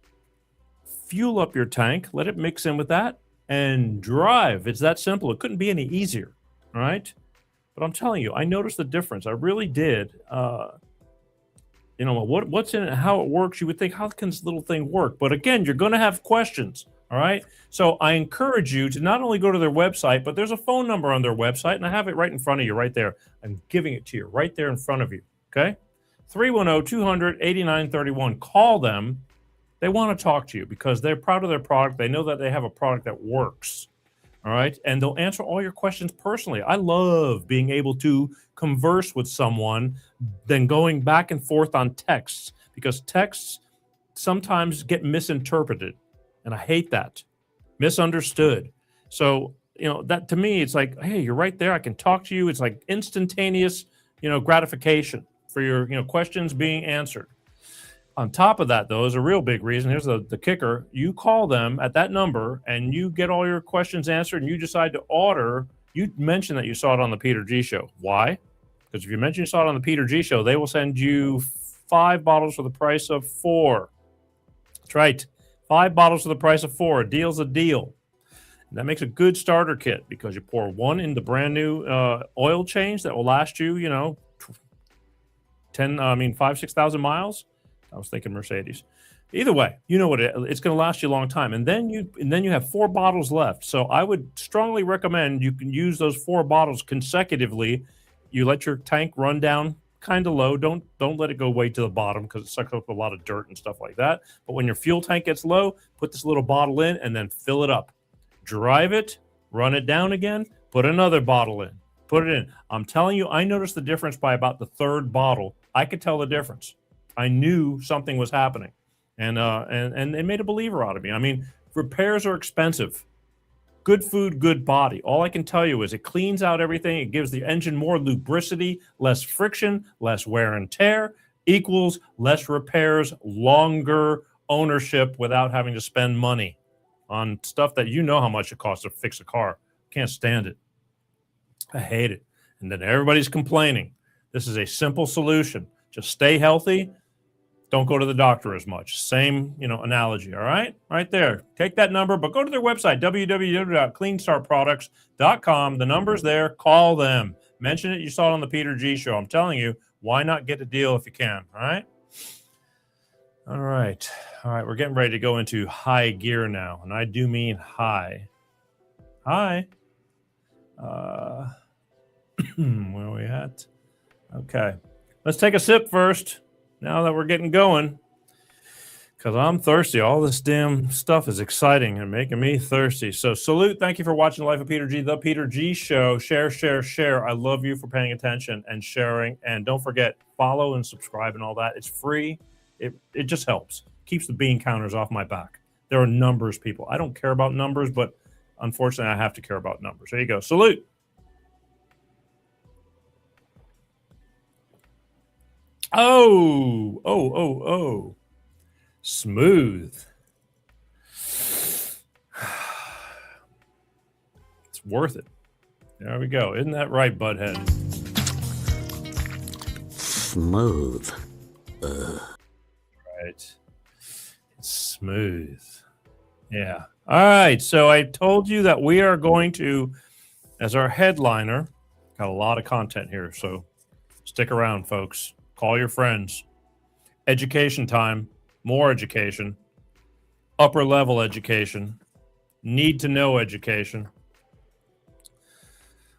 [SPEAKER 1] fuel up your tank, let it mix in with that, and drive. It's that simple. It couldn't be any easier, all right? But I'm telling you, I noticed the difference. I really did. What's in it, how it works, you would think, how can this little thing work? But again, you're going to have questions. All right. So I encourage you to not only go to their website, but there's a phone number on their website, and I have it right in front of you right there. I'm giving it to you right there in front of you. Okay. 310-200-8931. Call them. They want to talk to you because they're proud of their product. They know that they have a product that works. All right. And they'll answer all your questions personally. I love being able to converse with someone than going back and forth on texts, because texts sometimes get misinterpreted. And I hate that. Misunderstood. So, that to me, it's like, hey, you're right there. I can talk to you. It's like instantaneous, gratification for your, questions being answered. On top of that, though, is a real big reason. Here's the kicker. You call them at that number and you get all your questions answered, and you decide to order. You mentioned that you saw it on the Peter G Show. Why? Because if you mention you saw it on the Peter G Show, they will send you 5 bottles for the price of 4. That's right. 5 bottles for the price of 4. A deal's a deal. And that makes a good starter kit, because you pour one in the brand new oil change that will last you, 5,000-6,000 miles. I was thinking Mercedes. Either way, you know what it's going to last you a long time, and then you have 4 bottles left. So I would strongly recommend you can use those 4 bottles consecutively. You let your tank run down kind of low. Don't let it go way to the bottom because it sucks up a lot of dirt and stuff like that. But when your fuel tank gets low, put this little bottle in and then fill it up. Drive it, run it down again, put another bottle in, put it in. I'm telling you, I noticed the difference by about the 3rd bottle. I could tell the difference. I knew something was happening. And it made a believer out of me. I mean, repairs are expensive. Good food, good body. All I can tell you is it cleans out everything. It gives the engine more lubricity, less friction, less wear and tear, equals less repairs, longer ownership without having to spend money on stuff that you know how much it costs to fix a car. Can't stand it. I hate it. And then everybody's complaining. This is a simple solution. Just stay healthy. Don't go to the doctor as much. Same, analogy, all right? Right there. Take that number, but go to their website, www.cleanstartproducts.com. The number's there. Call them. Mention it. You saw it on the Peter G Show. I'm telling you, why not get a deal if you can, all right? All right. All right, we're getting ready to go into high gear now, and I do mean high. High. Where are we at? Okay. Let's take a sip first. Now that we're getting going, because I'm thirsty. All this damn stuff is exciting and making me thirsty. So salute. Thank you for watching Life of Peter G, the Peter G Show. Share, share, share. I love you for paying attention and sharing. And don't forget, follow and subscribe and all that. It's free. It just helps. Keeps the bean counters off my back. There are numbers, people. I don't care about numbers, but unfortunately, I have to care about numbers. There you go. Salute. Oh. Smooth. It's worth it. There we go. Isn't that right, Butthead?
[SPEAKER 17] Smooth.
[SPEAKER 1] Right. It's smooth. Yeah. All right. So I told you that we are going to, as our headliner, got a lot of content here. So stick around, folks. Call your friends. Education time. More education. Upper level education. Need to know education.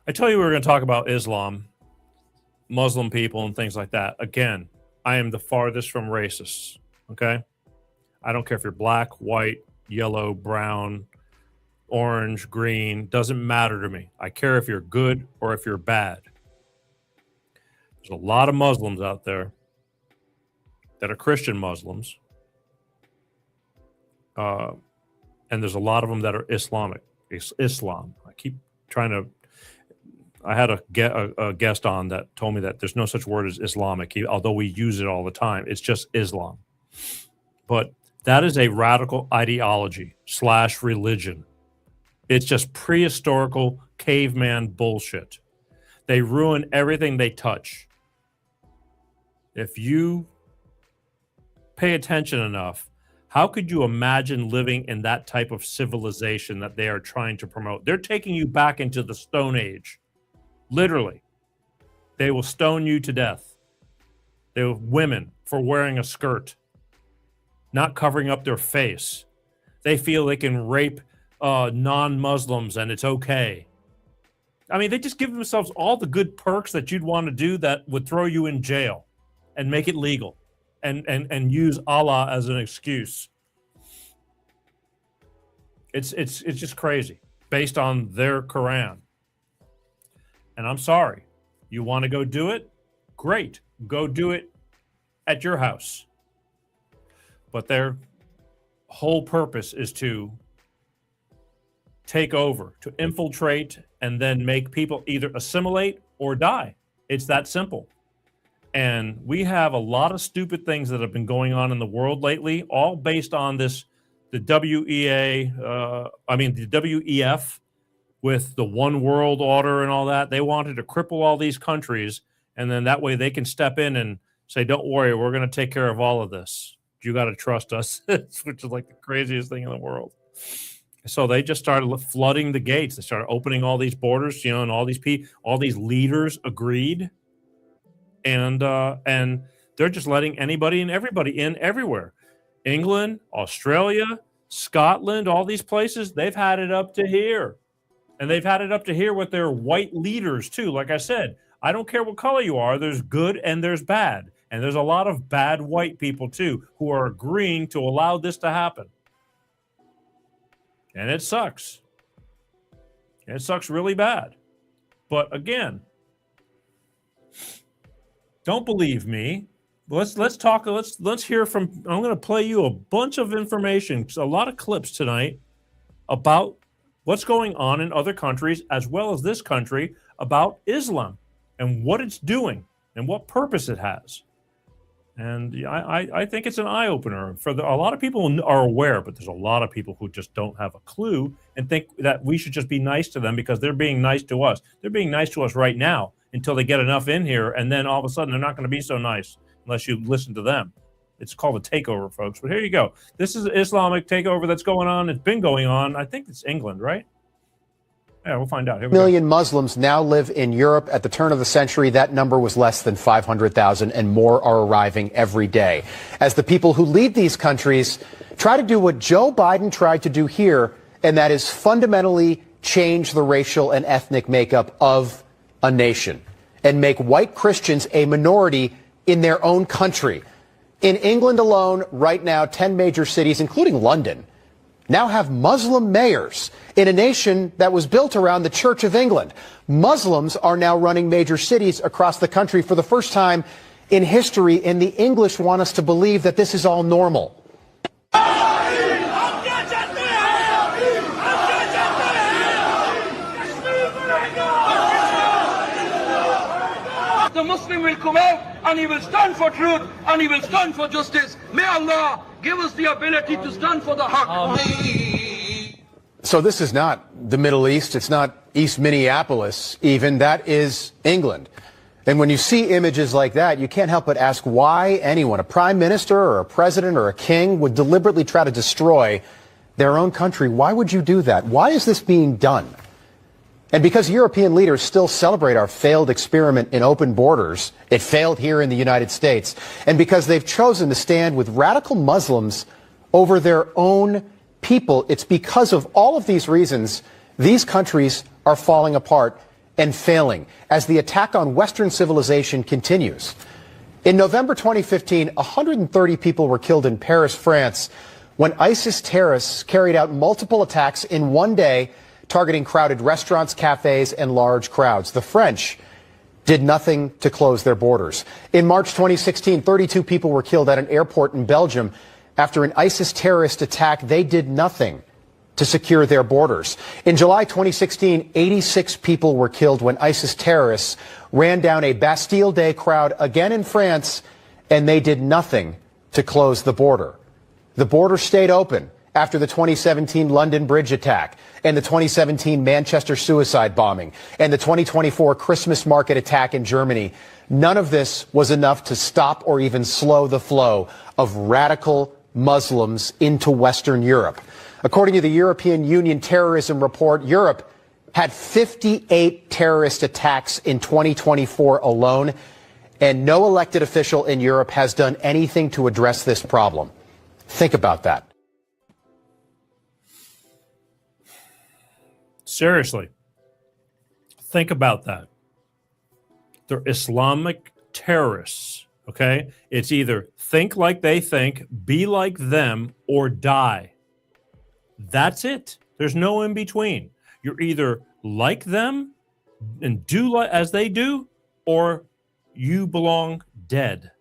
[SPEAKER 1] I tell you we were going to talk about Islam, Muslim people, and things like that. Again, I am the farthest from racists. Okay? I don't care if you're black, white, yellow, brown, orange, green. Doesn't matter to me. I care if you're good or if you're bad. There's a lot of Muslims out there that are Christian Muslims. And there's a lot of them that are Islamic. Islam. I keep trying to... I had a guest on that told me that there's no such word as Islamic, although we use it all the time. It's just Islam. But that is a radical ideology / religion. It's just prehistorical caveman bullshit. They ruin everything they touch. If you pay attention enough, how could you imagine living in that type of civilization that they are trying to promote? They're taking you back into the Stone Age. Literally. They will stone you to death. They will women for wearing a skirt, not covering up their face. They feel they can rape non-Muslims and it's okay. I mean, they just give themselves all the good perks that you'd want to do that would throw you in jail and make it legal and use Allah as an excuse. It's just crazy based on their Quran. And I'm sorry, you want to go do it? Great. Go do it at your house. But their whole purpose is to take over, to infiltrate, and then make people either assimilate or die. It's that simple. And we have a lot of stupid things that have been going on in the world lately, all based on the WEF with the one world order and all that. They wanted to cripple all these countries, and then that way they can step in and say, don't worry, we're going to take care of all of this. You got to trust us, which is like the craziest thing in the world. So they just started flooding the gates. They started opening all these borders, and all these leaders agreed. And they're just letting anybody and everybody in everywhere. England, Australia, Scotland, all these places, they've had it up to here. And they've had it up to here with their white leaders, too. Like I said, I don't care what color you are. There's good and there's bad. And there's a lot of bad white people, too, who are agreeing to allow this to happen. And it sucks. It sucks really bad. But again, don't believe me. Let's talk. Let's hear from. I'm going to play you a bunch of information, a lot of clips tonight about what's going on in other countries as well as this country about Islam and what it's doing and what purpose it has. And I think it's an eye-opener. A lot of people are aware, but there's a lot of people who just don't have a clue and think that we should just be nice to them because they're being nice to us. They're being nice to us right now until they get enough in here, and then all of a sudden they're not going to be so nice unless you listen to them. It's called a takeover, folks. But here you go. This is an Islamic takeover that's going on. It's been going on. I think it's England, right? Yeah, we'll find out. Here we go.
[SPEAKER 18] Million Muslims now live in Europe. At the turn of the century, that number was less than 500,000, and more are arriving every day. As the people who lead these countries try to do what Joe Biden tried to do here, and that is fundamentally change the racial and ethnic makeup of a nation and make white Christians a minority in their own country. In England alone, right now, 10 major cities, including London, now have Muslim mayors in a nation that was built around the Church of England. Muslims are now running major cities across the country for the first time in history, and the English want us to believe that this is all normal.
[SPEAKER 19] The Muslim will come out and he will stand for truth and he will stand for justice. May Allah give us the ability to stand for the haqq.
[SPEAKER 18] So this is not the Middle East. It's not East Minneapolis even. That is England. And when you see images like that, you can't help but ask why anyone, a prime minister or a president or a king, would deliberately try to destroy their own country. Why would you do that? Why is this being done? And because European leaders still celebrate our failed experiment in open borders, it failed here in the United States, and because they've chosen to stand with radical Muslims over their own people, it's because of all of these reasons these countries are falling apart and failing as the attack on Western civilization continues. In November 2015, 130 people were killed in Paris, France, when ISIS terrorists carried out multiple attacks in one day, targeting crowded restaurants, cafes, and large crowds. The French did nothing to close their borders. In March 2016, 32 people were killed at an airport in Belgium after an ISIS terrorist attack. They did nothing to secure their borders. In July 2016, 86 people were killed when ISIS terrorists ran down a Bastille Day crowd again in France, and they did nothing to close the border. The border stayed open after the 2017 London Bridge attack and the 2017 Manchester suicide bombing and the 2024 Christmas market attack in Germany. None of this was enough to stop or even slow the flow of radical Muslims into Western Europe. According to the European Union terrorism report, Europe had 58 terrorist attacks in 2024 alone, and no elected official in Europe has done anything to address this problem. Think about that.
[SPEAKER 1] Seriously, think about that. They're Islamic terrorists, okay? It's either think like they think, be like them, or die. That's it. There's no in between. You're either like them and do as they do, or you belong dead.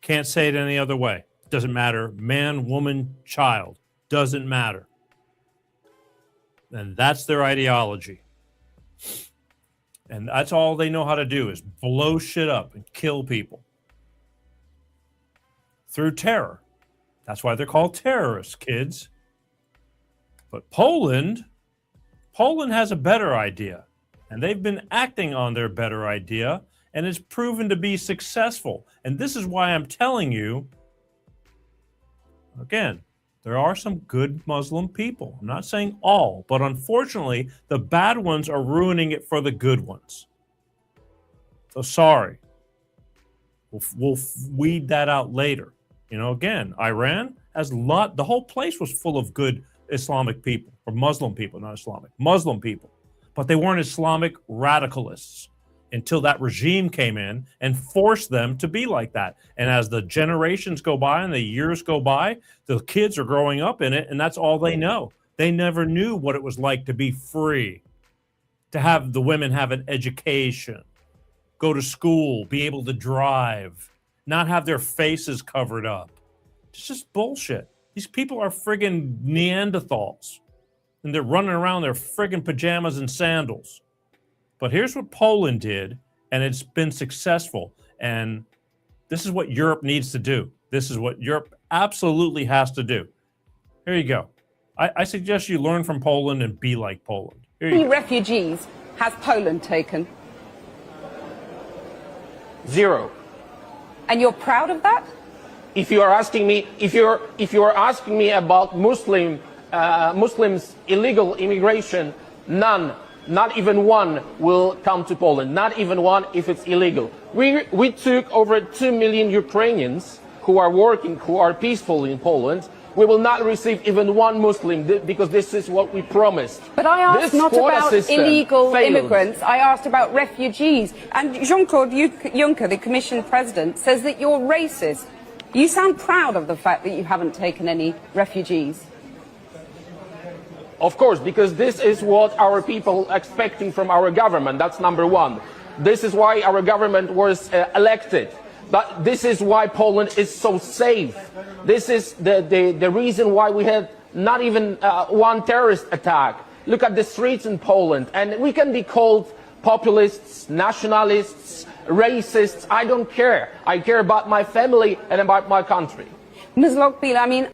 [SPEAKER 1] Can't say it any other way. Doesn't matter. Man, woman, child. Doesn't matter. And that's their ideology. And that's all they know how to do is blow shit up and kill people. Through terror. That's why they're called terrorists, kids. But Poland has a better idea. And they've been acting on their better idea. And it's proven to be successful. And this is why I'm telling you, again, there are some good Muslim people. I'm not saying all, but unfortunately, the bad ones are ruining it for the good ones. So sorry. We'll weed that out later You know, again, Iran has the whole place was full of good Islamic people, or Muslim people, not Islamic, Muslim people. But they weren't Islamic radicalists until that regime came in and forced them to be like that. And as the generations go by and the years go by, the kids are growing up in it, and that's all they know. They never knew what it was like to be free, to have the women have an education, go to school, be able to drive, not have their faces covered up. It's just bullshit. These people are friggin' Neanderthals, and they're running around in their friggin' pajamas and sandals. But here's what Poland did, and it's been successful. And this is what Europe needs to do. This is what Europe absolutely has to do. Here you go. I suggest you learn from Poland and be like Poland. Here you
[SPEAKER 20] How
[SPEAKER 1] go.
[SPEAKER 20] many refugees has Poland taken?
[SPEAKER 21] 0.
[SPEAKER 20] And you're proud of that?
[SPEAKER 21] If you are asking me, if you are asking me about Muslims illegal immigration, none, not even one, will come to Poland. Not even one if it's illegal. We took over 2 million Ukrainians who are working, who are peaceful in Poland. We will not receive even one Muslim because this is what we promised.
[SPEAKER 20] But I asked
[SPEAKER 21] This
[SPEAKER 20] not
[SPEAKER 21] quota
[SPEAKER 20] about
[SPEAKER 21] system
[SPEAKER 20] illegal
[SPEAKER 21] failed.
[SPEAKER 20] immigrants, I asked about refugees. And Jean-Claude Juncker, the Commission President, says that you're racist. You sound proud of the fact that you haven't taken any refugees.
[SPEAKER 21] Of course, because this is what our people are expecting from our government. That's number one. This is why our government was elected. But this is why Poland is so safe. This is the reason why we had not even one terrorist attack. Look at the streets in Poland. And we can be called populists, nationalists, racists. I don't care. I care about my family and about my country.
[SPEAKER 20] Ms. Lockbeal, I mean...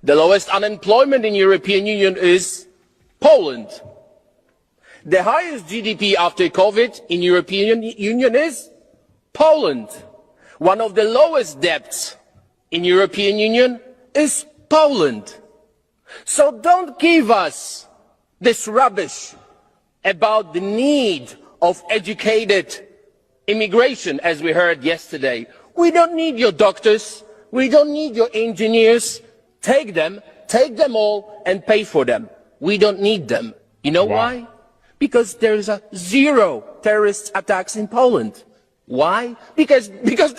[SPEAKER 21] The lowest unemployment in European Union is Poland. The highest GDP after COVID in European Union is Poland. One of the lowest debts in European Union is Poland. So don't give us this rubbish about the need of educated immigration, as we heard yesterday. We don't need your doctors. We don't need your engineers. Take them all and pay for them. We don't need them. You know why? Because there is 0 terrorist attacks in Poland. Why? Because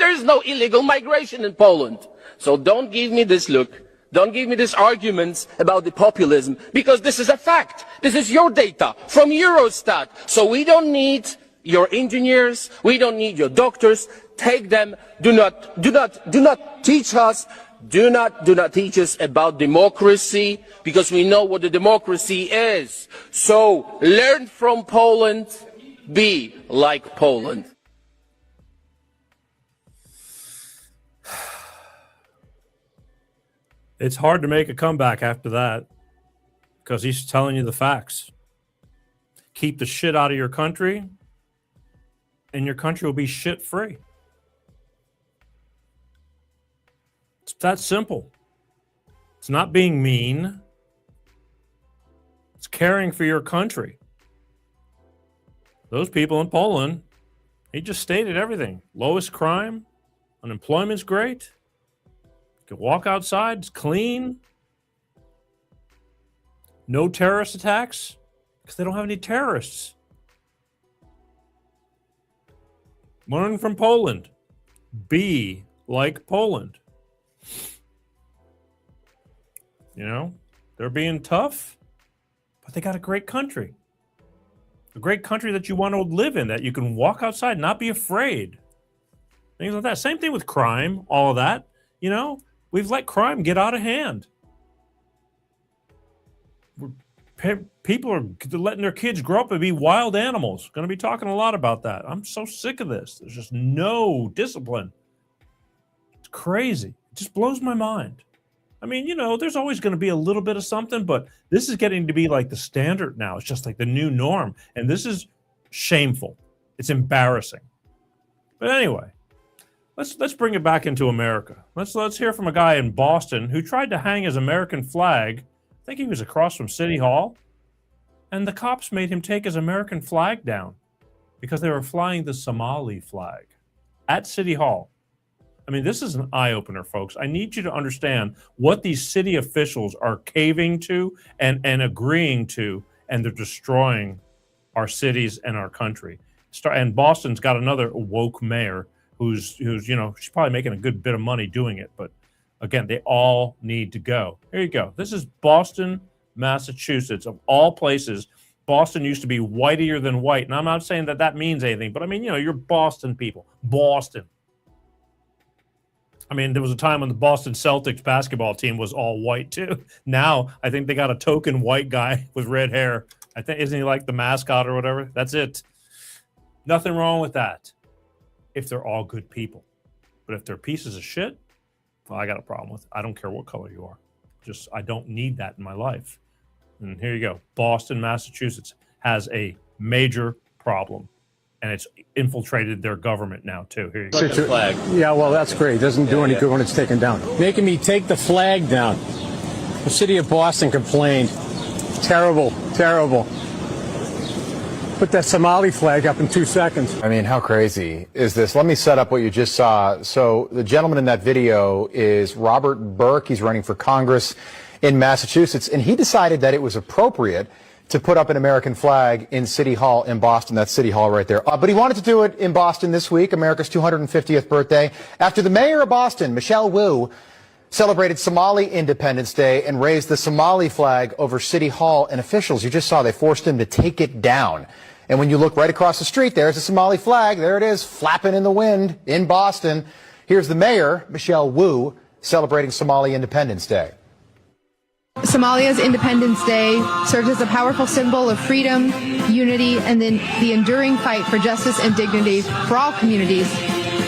[SPEAKER 21] there is no illegal migration in Poland. So don't give me this look. Don't give me these arguments about the populism, because this is a fact. This is your data from Eurostat. So we don't need your engineers. We don't need your doctors. Take them. Do not teach us. Do not teach us about democracy, because we know what the democracy is. So learn from Poland. Be like Poland.
[SPEAKER 1] It's hard to make a comeback after that, because he's telling you the facts. Keep the shit out of your country, and your country will be shit free. It's that simple. It's not being mean. It's caring for your country. Those people in Poland, he just stated everything. Lowest crime, unemployment's great. You can walk outside, it's clean. No terrorist attacks, because they don't have any terrorists. Learn from Poland. Be like Poland. You know, they're being tough, but they got a great country. A great country that you want to live in, that you can walk outside, not be afraid. Things like that. Same thing with crime, all of that. You know, we've let crime get out of hand. People are letting their kids grow up and be wild animals. Going to be talking a lot about that. I'm so sick of this. There's just no discipline. It's crazy. It just blows my mind. I mean, you know, there's always going to be a little bit of something, but this is getting to be like the standard now. It's just like the new norm. And this is shameful. It's embarrassing. But anyway, let's bring it back into America. Let's hear from a guy in Boston who tried to hang his American flag. I think he was across from City Hall. And the cops made him take his American flag down because they were flying the Somali flag at City Hall. I mean, this is an eye-opener, folks. I need you to understand what these city officials are caving to and agreeing to, and they're destroying our cities and our country. And Boston's got another woke mayor who's you know, she's probably making a good bit of money doing it. But again, they all need to go. Here you go. This is Boston, Massachusetts, of all places. Boston used to be whitier than white. And I'm not saying that that means anything, but I mean, you know, you're Boston people. Boston. I mean, there was a time when the Boston Celtics basketball team was all white too. Now, I think they got a token white guy with red hair. I think, isn't he like the mascot or whatever? That's it. Nothing wrong with that if they're all good people. But if they're pieces of shit, well, I got a problem with it. I don't care what color you are. Just, I don't need that in my life. And here you go. Boston, Massachusetts has a major problem. And it's infiltrated their government now, too. Here you go.
[SPEAKER 3] The flag. Yeah, well, that's great. It doesn't do any good when it's taken down. Making me take the flag down. The city of Boston complained. Terrible, terrible. Put that Somali flag up in 2 seconds.
[SPEAKER 18] I mean, how crazy is this? Let me set up what you just saw. So the gentleman in that video is Robert Burke. He's running for Congress in Massachusetts, and he decided that it was appropriate to put up an American flag in City Hall in Boston. That's City Hall right there. But he wanted to do it in Boston this week, America's 250th birthday, after the mayor of Boston, Michelle Wu, celebrated Somali Independence Day and raised the Somali flag over City Hall, and officials, you just saw, they forced him to take it down. And when you look right across the street, there's the Somali flag. There it is, flapping in the wind in Boston. Here's the mayor, Michelle Wu, celebrating Somali Independence Day.
[SPEAKER 22] Somalia's Independence Day serves as a powerful symbol of freedom, unity, and the enduring fight for justice and dignity for all communities.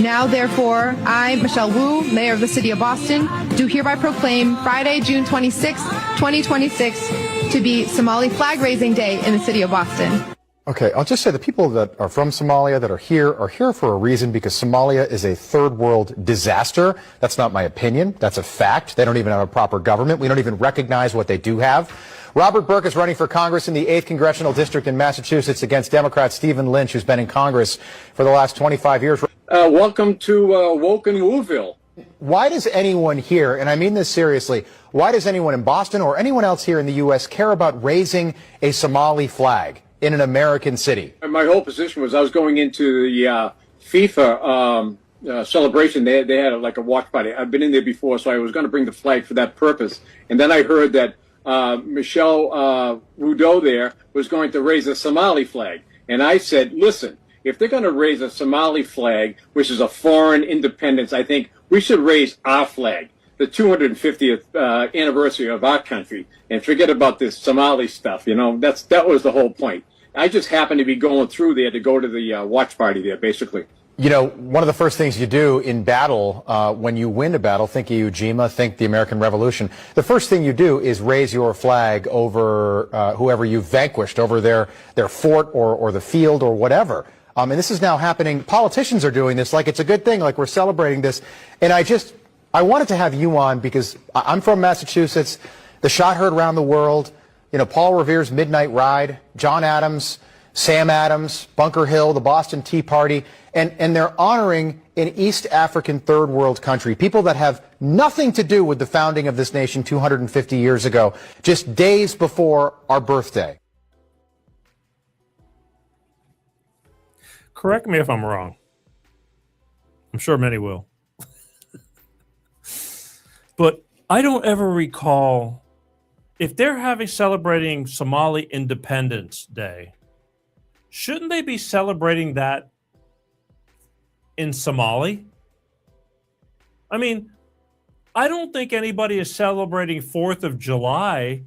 [SPEAKER 22] Now, therefore, I, Michelle Wu, Mayor of the City of Boston, do hereby proclaim Friday, June 26, 2026, to be Somali Flag Raising Day in the City of Boston.
[SPEAKER 18] Okay, I'll just say the people that are from Somalia that are here for a reason, because Somalia is a third world disaster. That's not my opinion. That's a fact. They don't even have a proper government. We don't even recognize what they do have. Robert Burke is running for Congress in the 8th Congressional District in Massachusetts against Democrat Stephen Lynch, who's been in Congress for the last 25 years.
[SPEAKER 3] Welcome to Woken Wooville.
[SPEAKER 18] Why does anyone here, and I mean this seriously, why does anyone in Boston or anyone else here in the U.S. care about raising a Somali flag in an American city?
[SPEAKER 3] My whole position was I was going into the FIFA celebration. They had like a watch party. I've been in there before, so I was going to bring the flag for that purpose. And then I heard that Michelle Rudeau there was going to raise a Somali flag. And I said, listen, if they're going to raise a Somali flag, which is a foreign independence, I think we should raise our flag, the 250th anniversary of our country, and forget about this Somali stuff. You know, that was the whole point. I just happened to be going through there to go to the watch party there, basically.
[SPEAKER 18] You know, one of the first things you do in battle, when you win a battle, think Iwo Jima, think the American Revolution, the first thing you do is raise your flag over whoever you vanquished, over their fort or the field or whatever. And this is now happening. Politicians are doing this like it's a good thing, like we're celebrating this. And I wanted to have you on because I'm from Massachusetts. The shot heard around the world. You know, Paul Revere's Midnight Ride, John Adams, Sam Adams, Bunker Hill, the Boston Tea Party, and they're honoring an East African third world country, people that have nothing to do with the founding of this nation 250 years ago, just days before our birthday.
[SPEAKER 1] Correct me if I'm wrong. I'm sure many will. But I don't ever recall, if they're celebrating Somali Independence Day, shouldn't they be celebrating that in Somali? I mean, I don't think anybody is celebrating 4th of July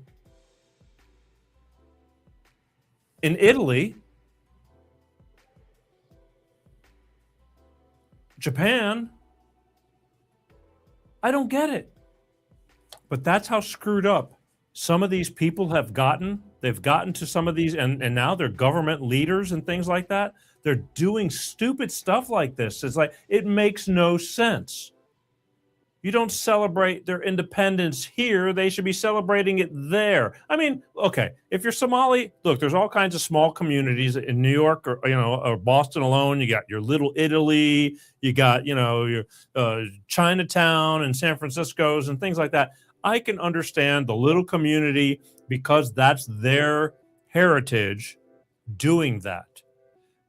[SPEAKER 1] in Italy, Japan. I don't get it. But that's how screwed up some of these people have gotten. They've gotten to some of these, and now they're government leaders and things like that. They're doing stupid stuff like this. It's like, it makes no sense. You don't celebrate their independence here. They should be celebrating it there. I mean, okay, if you're Somali, look, there's all kinds of small communities in New York or, or Boston alone. You got your Little Italy, you got, your Chinatown and San Francisco's and things like that. I can understand the little community because that's their heritage doing that.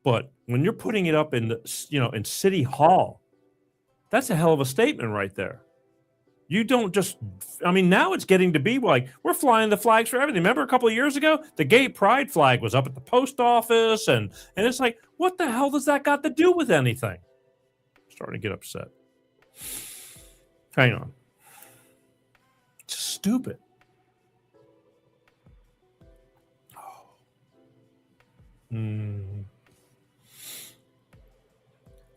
[SPEAKER 1] But when you're putting it up in the, in City Hall, that's a hell of a statement right there. You don't just, now it's getting to be like, we're flying the flags for everything. Remember a couple of years ago, the gay pride flag was up at the post office, and it's like, what the hell does that got to do with anything? I'm starting to get upset. Hang on. It's stupid.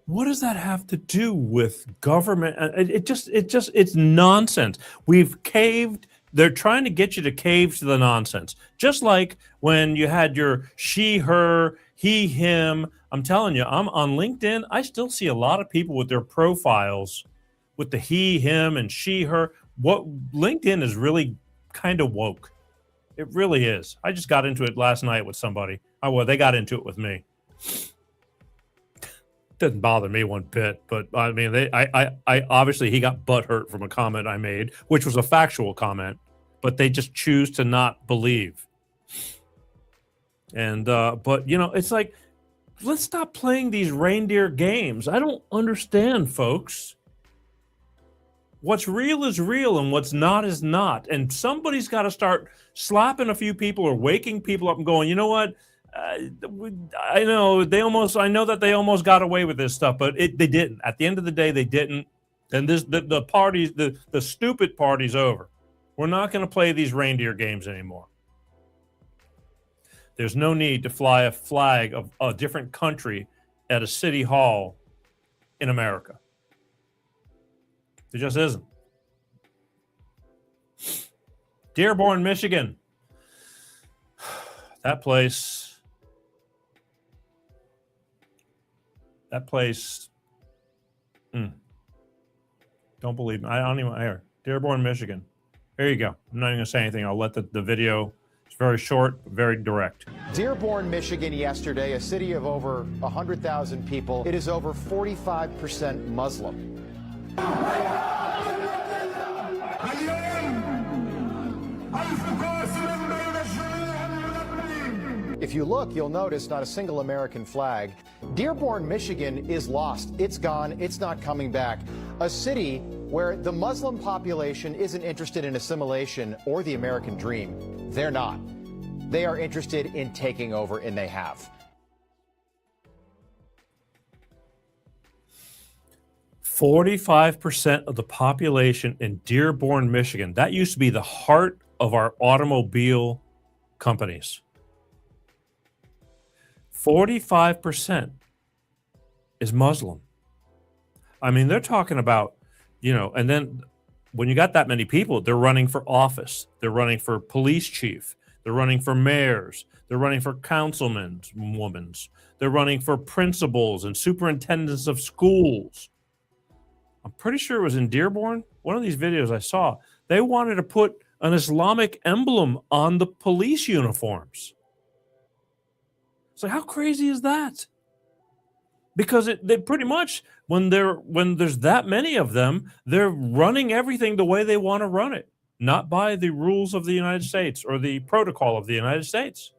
[SPEAKER 1] What does that have to do with government? It's nonsense. We've caved. They're trying to get you to cave to the nonsense. Just like when you had your she, her, he, him. I'm telling you, I'm on LinkedIn. I still see a lot of people with their profiles with the he, him, and she, her. What LinkedIn is really kind of woke. It really is. I just got into it last night with somebody. They got into it with me. Doesn't bother me one bit, but I obviously he got butthurt from a comment I made, which was a factual comment, but they just choose to not believe. And but it's like, let's stop playing these reindeer games. I don't understand, folks. What's real is real, and what's not is not. And somebody's got to start slapping a few people or waking people up and going, you know what? I know that they almost got away with this stuff, but they didn't. At the end of the day, they didn't. And the stupid party's over. We're not going to play these reindeer games anymore. There's no need to fly a flag of a different country at a city hall in America. There just isn't. Dearborn, Michigan. That place, don't believe me. I don't even hear. Dearborn, Michigan. There you go. I'm not even going to say anything. I'll let the video, it's very short, very direct.
[SPEAKER 18] Dearborn, Michigan yesterday, a city of over 100,000 people. It is over 45% Muslim. If you look, you'll notice not a single American flag. Dearborn, Michigan is lost. It's gone. It's not coming back. A city where the Muslim population isn't interested in assimilation or the American dream. They're not. They are interested in taking over, and they have.
[SPEAKER 1] 45% of the population in Dearborn, Michigan. That used to be the heart of our automobile companies. 45% is Muslim. They're talking about, and then when you got that many people, they're running for office. They're running for police chief. They're running for mayors. They're running for councilmen, womans. They're running for principals and superintendents of schools. I'm pretty sure it was in Dearborn. One of these videos I saw, they wanted to put an Islamic emblem on the police uniforms. So how crazy is that? Because they pretty much, when there's that many of them, they're running everything the way they want to run it, not by the rules of the United States or the protocol of the United States.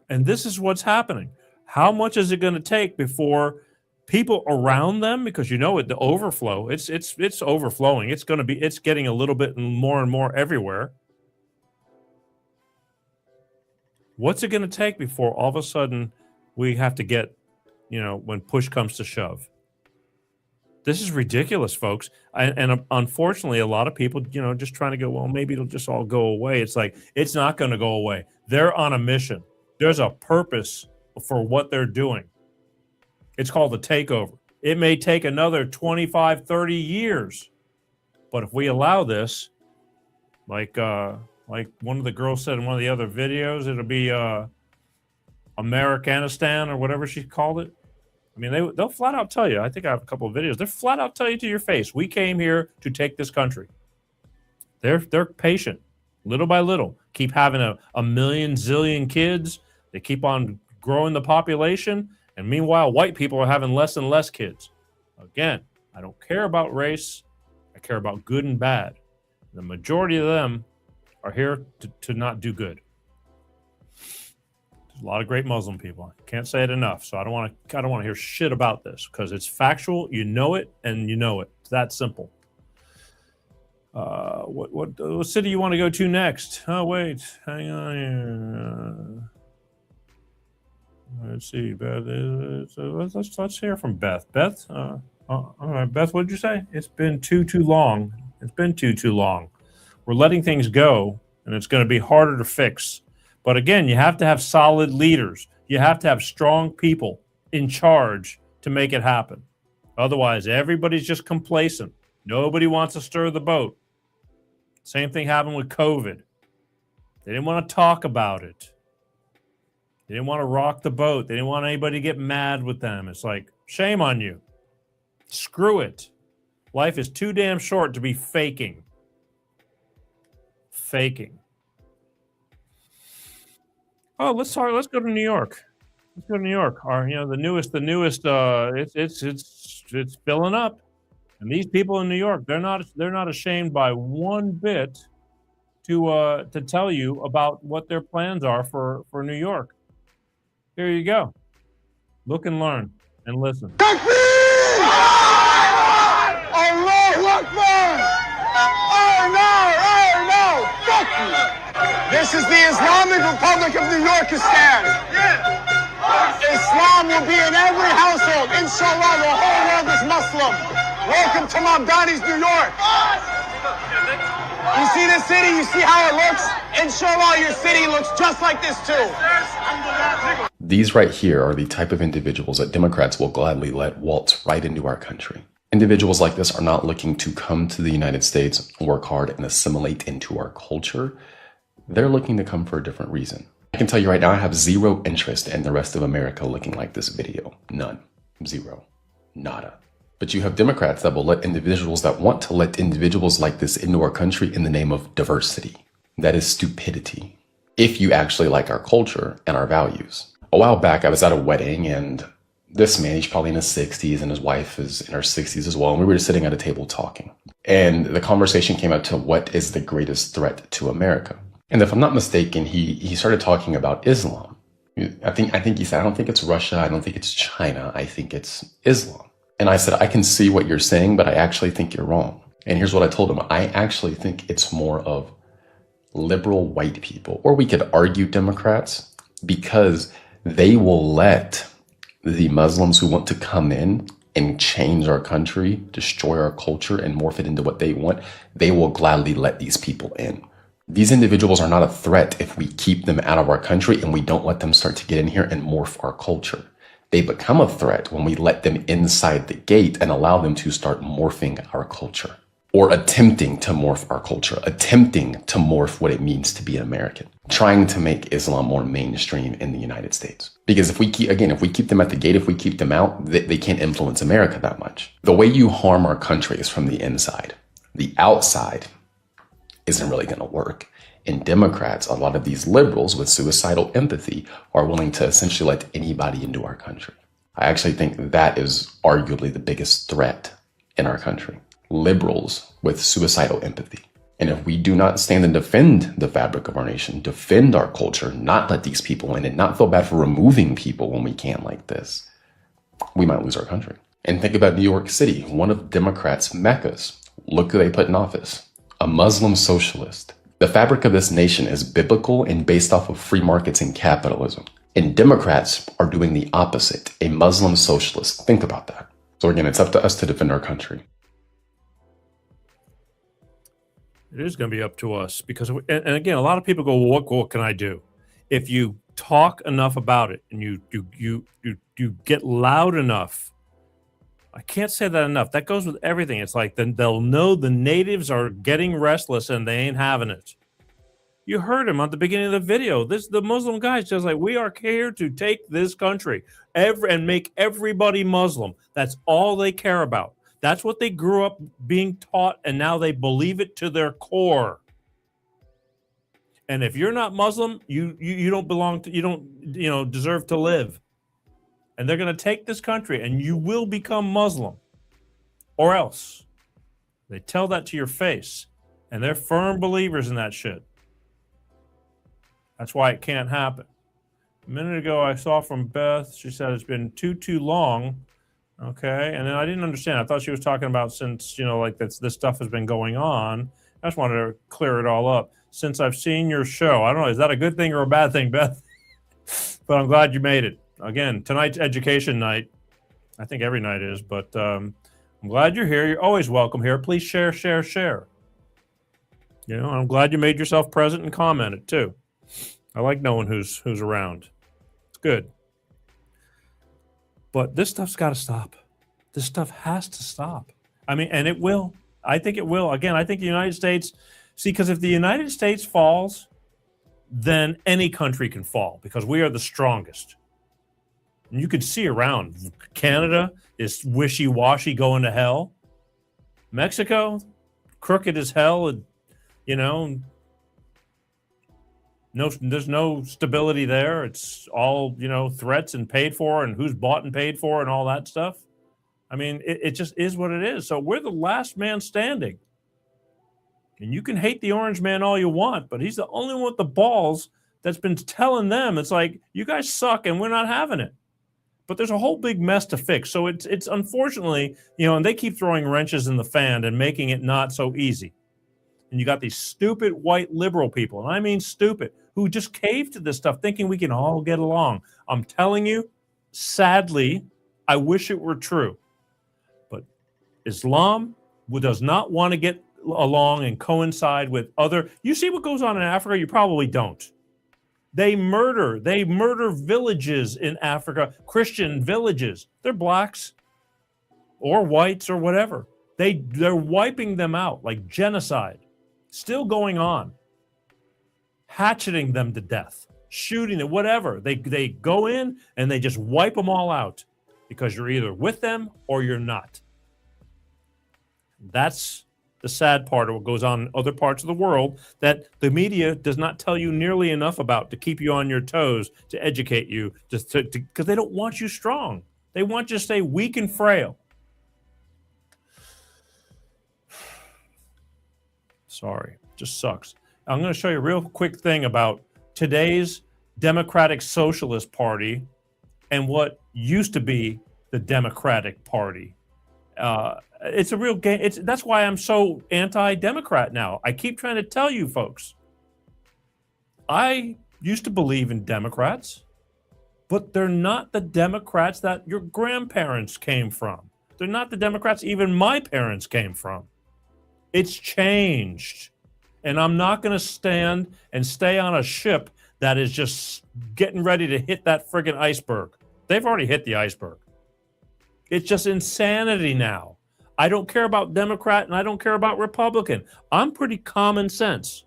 [SPEAKER 1] And this is what's happening. How much is it going to take before people around them, because the overflow, it's overflowing. It's getting a little bit more and more everywhere. What's it going to take before all of a sudden we have to get, when push comes to shove? This is ridiculous, folks. And unfortunately, a lot of people, just trying to go, well, maybe it'll just all go away. It's like, it's not going to go away. They're on a mission. There's a purpose for what they're doing. It's called a takeover. It may take another 25, 30 years. But if we allow this, like one of the girls said in one of the other videos, it'll be Americanistan or whatever she called it. I mean, they'll flat out tell you. I think I have a couple of videos. They're flat out tell you to your face, we came here to take this country. They're patient, little by little. Keep having a million zillion kids. They keep on growing the population, and meanwhile, white people are having less and less kids. Again, I don't care about race. I care about good and bad. The majority of them are here to not do good. There's a lot of great Muslim people. I can't say it enough. So I don't want to hear shit about this because it's factual. You know it, and you know it. It's that simple. What city you want to go to next? Oh wait, hang on here. Let's see, Beth. Let's hear from Beth. Beth, all right, Beth. What did you say? It's been too long. It's been too long. We're letting things go, and it's going to be harder to fix. But again, you have to have solid leaders. You have to have strong people in charge to make it happen. Otherwise, everybody's just complacent. Nobody wants to stir the boat. Same thing happened with COVID. They didn't want to talk about it. They didn't want to rock the boat. They didn't want anybody to get mad with them. It's like, shame on you. Screw it. Life is too damn short to be faking. Oh, let's go to New York. Let's go to New York. The newest. It's filling up. And these people in New York, they're not ashamed by one bit to tell you about what their plans are for New York. Here you go. Look and learn and listen.
[SPEAKER 2] This is the Islamic Republic of New Yorkistan. Islam will be in every household. Inshallah, the whole world is Muslim. Welcome to Mamdani's New York. You see this city? You see how it looks? Inshallah, your city looks just like this too.
[SPEAKER 5] These right here are the type of individuals that Democrats will gladly let waltz right into our country. Individuals like this are not looking to come to the United States, work hard, and assimilate into our culture. They're looking to come for a different reason. I can tell you right now, I have zero interest in the rest of America looking like this video. None. Zero. Nada. But you have Democrats that will let individuals that want to let individuals like this into our country in the name of diversity. That is stupidity. If you actually like our culture and our values. A while back, I was at a wedding and this man, he's probably in his 60s and his wife is in her 60s as well. And we were just sitting at a table talking. And the conversation came up to what is the greatest threat to America. And if I'm not mistaken, he started talking about Islam. I think he said, I don't think it's Russia. I don't think it's China. I think it's Islam. And I said, I can see what you're saying, but I actually think you're wrong. And here's what I told him. I actually think it's more of liberal white people, or we could argue Democrats, because they will let the Muslims who want to come in and change our country, destroy our culture, and morph it into what they want. They will gladly let these people in. These individuals are not a threat if we keep them out of our country and we don't let them start to get in here and morph our culture. They become a threat when we let them inside the gate and allow them to start morphing our culture, or attempting to morph our culture, attempting to morph what it means to be an American, trying to make Islam more mainstream in the United States. Because if we keep them at the gate, if we keep them out, they can't influence America that much. The way you harm our country is from the inside. The outside isn't really going to work. And Democrats, a lot of these liberals with suicidal empathy, are willing to essentially let anybody into our country. I actually think that is arguably the biggest threat in our country. Liberals with suicidal empathy. And if we do not stand and defend the fabric of our nation, defend our culture, not let these people in, and not feel bad for removing people when we can like this, we might lose our country. And think about New York City, one of Democrats' meccas. Look who they put in office. A Muslim socialist. The fabric of this nation is biblical and based off of free markets and capitalism. And Democrats are doing the opposite, a Muslim socialist. Think about that. So again, it's up to us to defend our country.
[SPEAKER 1] It is going to be up to us because, and again, a lot of people go, well, what can I do? If you talk enough about it and you get loud enough, I can't say that enough. That goes with everything. It's like then they'll know the natives are getting restless and they ain't having it. You heard him at the beginning of the video. The Muslim guy's just like, we are here to take this country and make everybody Muslim. That's all they care about. That's what they grew up being taught, and now they believe it to their core. And if you're not Muslim, you don't belong to, you don't deserve to live. And they're going to take this country, and you will become Muslim, or else. They tell that to your face, and they're firm believers in that shit. That's why it can't happen. A minute ago, I saw from Beth, she said it's been too long. Okay, and then I didn't understand. I thought she was talking about since, like this stuff has been going on. I just wanted to clear it all up. Since I've seen your show, I don't know, is that a good thing or a bad thing, Beth? But I'm glad you made it. Again, tonight's education night. I think every night is, but I'm glad you're here. You're always welcome here. Please share. I'm glad you made yourself present and commented too. I like knowing who's around. It's good. But this stuff's got to stop. This stuff has to stop. I mean, and it will. I think it will. Again, I think the United States, because if the United States falls, then any country can fall because we are the strongest. And you can see around. Canada is wishy-washy going to hell. Mexico, crooked as hell. There's no stability there. It's all, threats and paid for and who's bought and paid for and all that stuff. I mean, it just is what it is. So we're the last man standing. And you can hate the orange man all you want, but he's the only one with the balls that's been telling them, it's like, you guys suck and we're not having it. But there's a whole big mess to fix. So it's unfortunately, and they keep throwing wrenches in the fan and making it not so easy. And you got these stupid white liberal people, and I mean stupid, who just cave to this stuff thinking we can all get along. I'm telling you, sadly, I wish it were true. But Islam does not want to get along and coincide with other. You see what goes on in Africa? You probably don't. They murder villages in Africa, Christian villages. They're blacks or whites or whatever. They're wiping them out like genocide. Still going on. Hatcheting them to death, shooting them, whatever. They go in and they just wipe them all out because you're either with them or you're not. That's the sad part of what goes on in other parts of the world that the media does not tell you nearly enough about to keep you on your toes, to educate you, because they don't want you strong. They want you to stay weak and frail. Sorry, just sucks. I'm going to show you a real quick thing about today's Democratic Socialist Party and what used to be the Democratic Party. It's a real game. That's why I'm so anti-Democrat now. I keep trying to tell you folks. I used to believe in Democrats, but they're not the Democrats that your grandparents came from. They're not the Democrats even my parents came from. It's changed. And I'm not going to stand and stay on a ship that is just getting ready to hit that friggin' iceberg. They've already hit the iceberg. It's just insanity now. I don't care about Democrat and I don't care about Republican. I'm pretty common sense.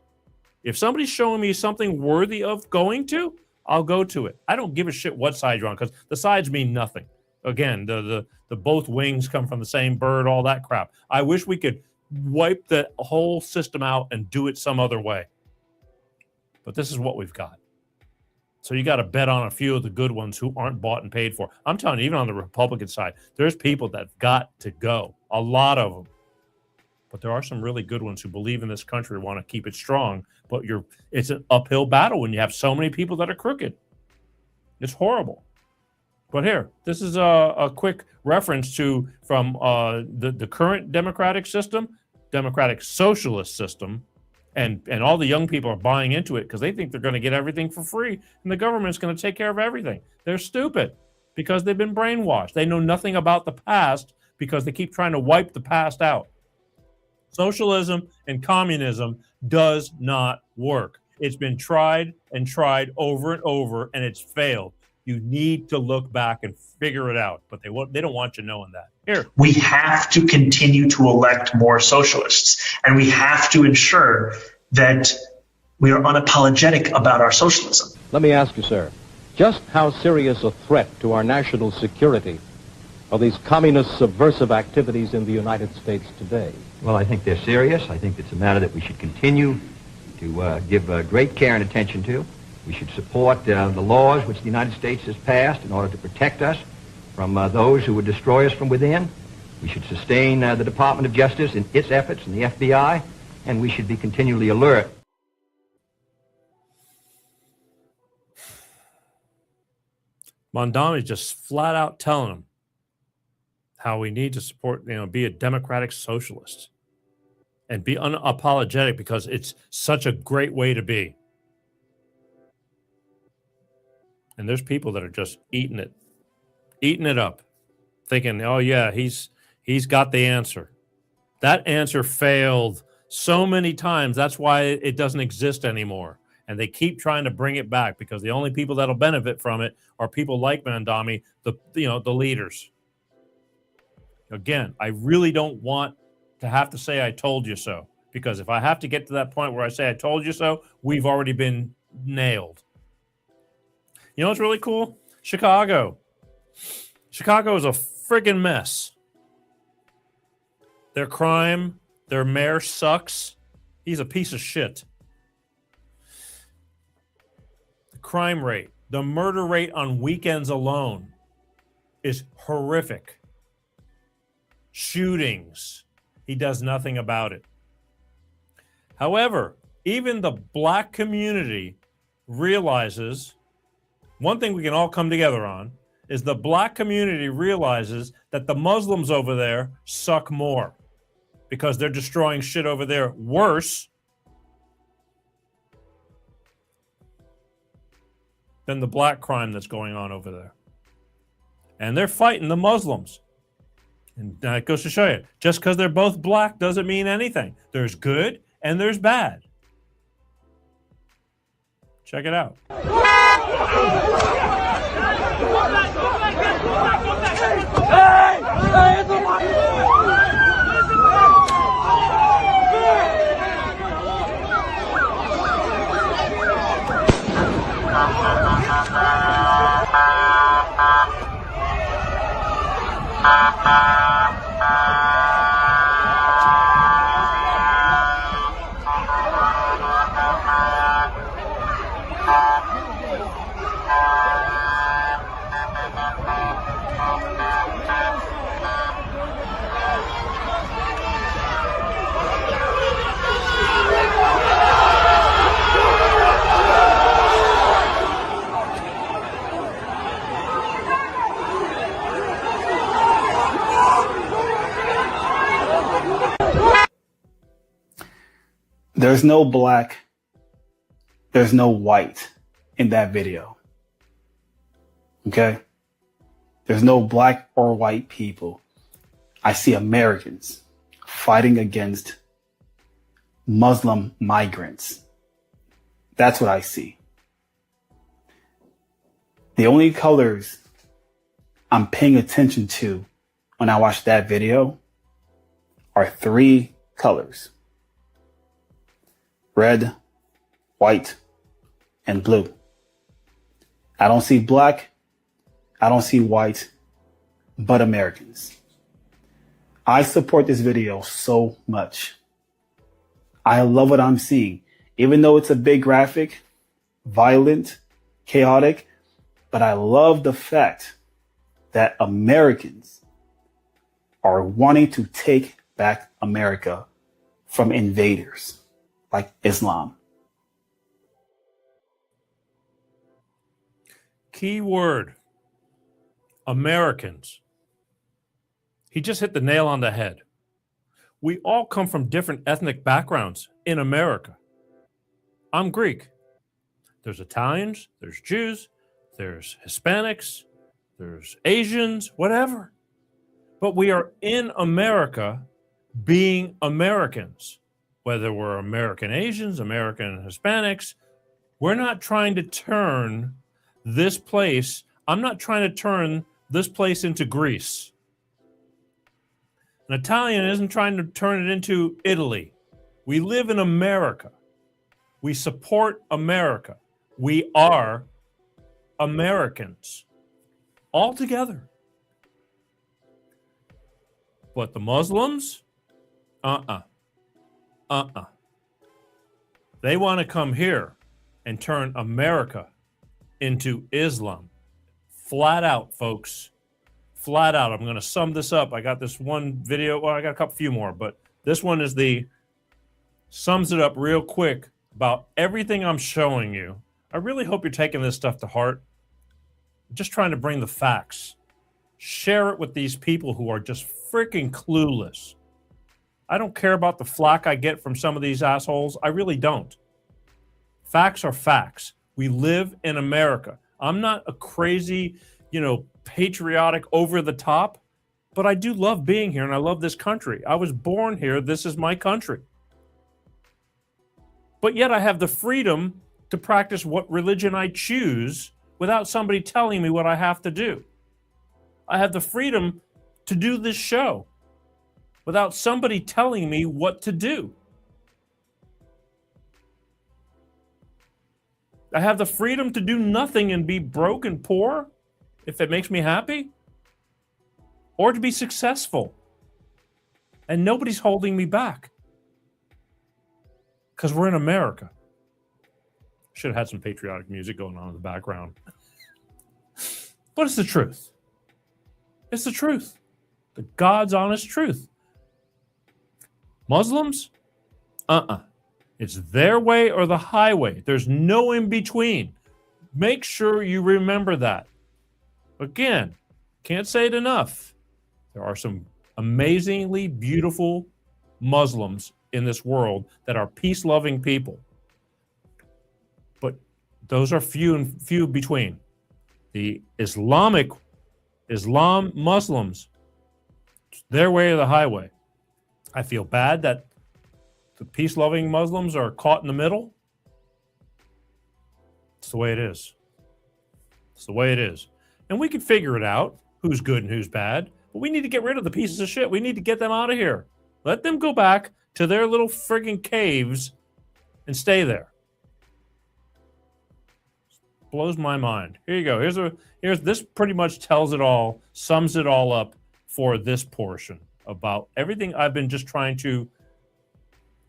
[SPEAKER 1] If somebody's showing me something worthy of going to, I'll go to it. I don't give a shit what side you're on because the sides mean nothing. Again, the both wings come from the same bird, all that crap. I wish we could wipe the whole system out and do it some other way. But this is what we've got. So you got to bet on a few of the good ones who aren't bought and paid for. I'm telling you, even on the Republican side, there's people that've got to go. A lot of them. But there are some really good ones who believe in this country, want to keep it strong. But it's an uphill battle when you have so many people that are crooked. It's horrible. But here, this is a quick reference from the current democratic system, democratic socialist system, and all the young people are buying into it because they think they're going to get everything for free and the government's going to take care of everything. They're stupid because they've been brainwashed. They know nothing about the past because they keep trying to wipe the past out. Socialism and communism does not work. It's been tried and tried over and over, and it's failed. You need to look back and figure it out, but they don't want you knowing that. Here.
[SPEAKER 4] We have to continue to elect more socialists, and we have to ensure that We are unapologetic about our socialism.
[SPEAKER 6] Let me ask you, sir, just how serious a threat to our national security are these communist subversive activities in the United States today?
[SPEAKER 23] Well, I think they're serious. I think it's a matter that we should continue to give great care and attention to. We should support the laws which the United States has passed in order to protect us from those who would destroy us from within. We should sustain the Department of Justice in its efforts and the FBI, and we should be continually alert.
[SPEAKER 1] Mondami's just flat out telling him how we need to support, be a democratic socialist and be unapologetic because it's such a great way to be. And there's people that are just eating it up, thinking, oh yeah, he's got the answer. That answer failed so many times. That's why it doesn't exist anymore. And they keep trying to bring it back because the only people that'll benefit from it are people like Mondami, the leaders. Again, I really don't want to have to say I told you so, because if I have to get to that point where I say I told you so, we've already been nailed. You know what's really cool? Chicago. Chicago is a friggin' mess. Their crime, their mayor sucks. He's a piece of shit. The crime rate, the murder rate on weekends alone is horrific. Shootings. He does nothing about it. However, even the black community realizes one thing we can all come together on is the black community realizes that the Muslims over there suck more because they're destroying shit over there worse than the black crime that's going on over there. And they're fighting the Muslims. And that goes to show you, just because they're both black doesn't mean anything. There's good and there's bad. Check it out.
[SPEAKER 24] There's no black, there's no white in that video. Okay? There's no black or white people. I see Americans fighting against Muslim migrants. That's what I see. The only colors I'm paying attention to when I watch that video are 3 colors. Red, white, and blue. I don't see black. I don't see white, but Americans. I support this video so much. I love what I'm seeing, even though it's a bit graphic, violent, chaotic, but I love the fact that Americans are wanting to take back America from invaders like Islam.
[SPEAKER 1] Key word, Americans. He just hit the nail on the head. We all come from different ethnic backgrounds in America. I'm Greek. There's Italians, there's Jews, there's Hispanics, there's Asians, whatever. But we are in America being Americans. Whether we're American Asians, American Hispanics, we're not trying to turn this place, I'm not trying to turn this place into Greece. An Italian isn't trying to turn it into Italy. We live in America. We support America. We are Americans all together. But the Muslims, they want to come here and turn America into Islam. Flat out, folks. Flat out. I'm going to sum this up. I got this one video. Well, I got a few more, but this one is sums it up real quick about everything I'm showing you. I really hope you're taking this stuff to heart. I'm just trying to bring the facts. Share it with these people who are just freaking clueless. I don't care about the flack I get from some of these assholes. I really don't. Facts are facts. We live in America. I'm not a crazy, patriotic over the top, but I do love being here and I love this country. I was born here. This is my country. But yet I have the freedom to practice what religion I choose without somebody telling me what I have to do. I have the freedom to do this show without somebody telling me what to do. I have the freedom to do nothing and be broke and poor if it makes me happy, or to be successful. And nobody's holding me back because we're in America. Should have had some patriotic music going on in the background. But it's the truth. It's the truth. The God's honest truth. Muslims? It's their way or the highway. There's no in between. Make sure you remember that. Again, can't say it enough. There are some amazingly beautiful Muslims in this world that are peace-loving people. But those are few and few between. The Islam Muslims, it's their way or the highway. I feel bad that the peace-loving Muslims are caught in the middle. It's the way it is. It's the way it is. And we can figure it out, who's good and who's bad. But we need to get rid of the pieces of shit. We need to get them out of here. Let them go back to their little friggin' caves and stay there. Blows my mind. Here you go. Here's this pretty much tells it all, sums it all up for this portion about everything I've been just trying to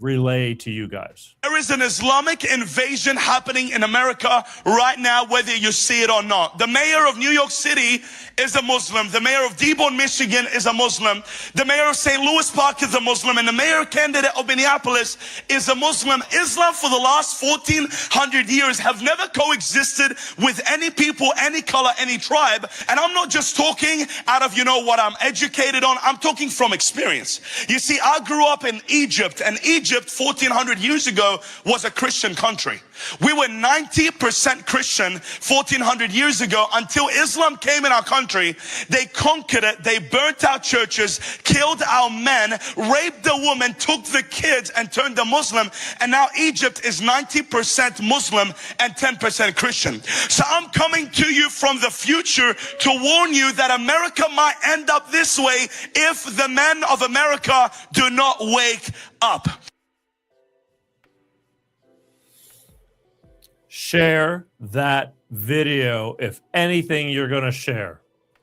[SPEAKER 1] relay to you guys.
[SPEAKER 7] There is an Islamic invasion happening in America right now, whether you see it or not. The mayor of New York City is a Muslim. The mayor of Dearborn, Michigan is a Muslim. The mayor of St. Louis Park is a Muslim. And the mayor candidate of Minneapolis is a Muslim. Islam for the last 1,400 years have never coexisted with any people, any color, any tribe. And I'm not just talking out of, what I'm educated on. I'm talking from experience. You see, I grew up in Egypt, and Egypt 1,400 years ago was a Christian country. We were 90% Christian 1,400 years ago until Islam came in our country. They conquered it. They burnt our churches, killed our men, raped the women, took the kids and turned them Muslim. And now Egypt is 90% Muslim and 10% Christian. So I'm coming to you from the future to warn you that America might end up this way if the men of America do not wake up.
[SPEAKER 1] Share that video if anything you're going to share.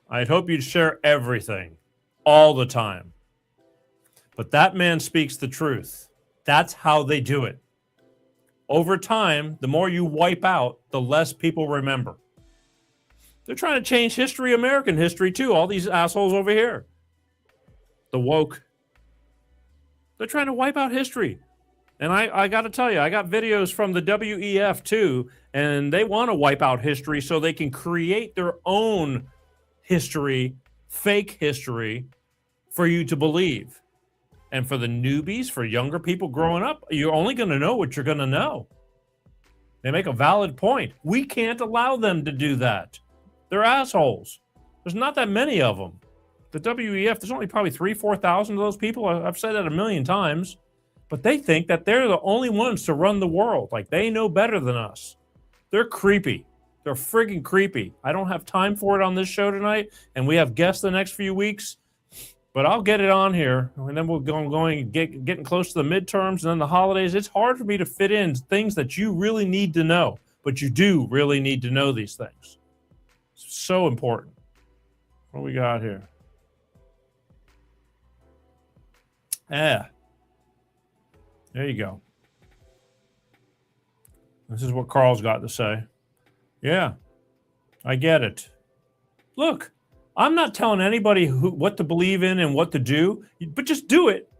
[SPEAKER 1] I'd hope you'd share everything all the time. But that man speaks the truth. That's how they do it. Over time, the more you wipe out, the less people remember. They're trying to change history, American history too. All these assholes over here. The woke. They're trying to wipe out history. And I got to tell you, I got videos from the WEF too, and they want to wipe out history so they can create their own history, fake history, for you to believe. And for the newbies, for younger people growing up, you're only going to know what you're going to know. They make a valid point. We can't allow them to do that. They're assholes. There's not that many of them. The WEF, there's only probably 3,000-4,000 of those people. I've said that a million times. But they think that they're the only ones to run the world. Like they know better than us. They're creepy. They're friggin' creepy. I don't have time for it on this show tonight. And we have guests the next few weeks. But I'll get it on here, and then we're getting close to the midterms and then the holidays. It's hard for me to fit in things that you really need to know, but you do really need to know these things. It's so important. What do we got here? There you go. This is what Carl's got to say. Yeah, I get it. Look, I'm not telling anybody what to believe in and what to do, but just do it.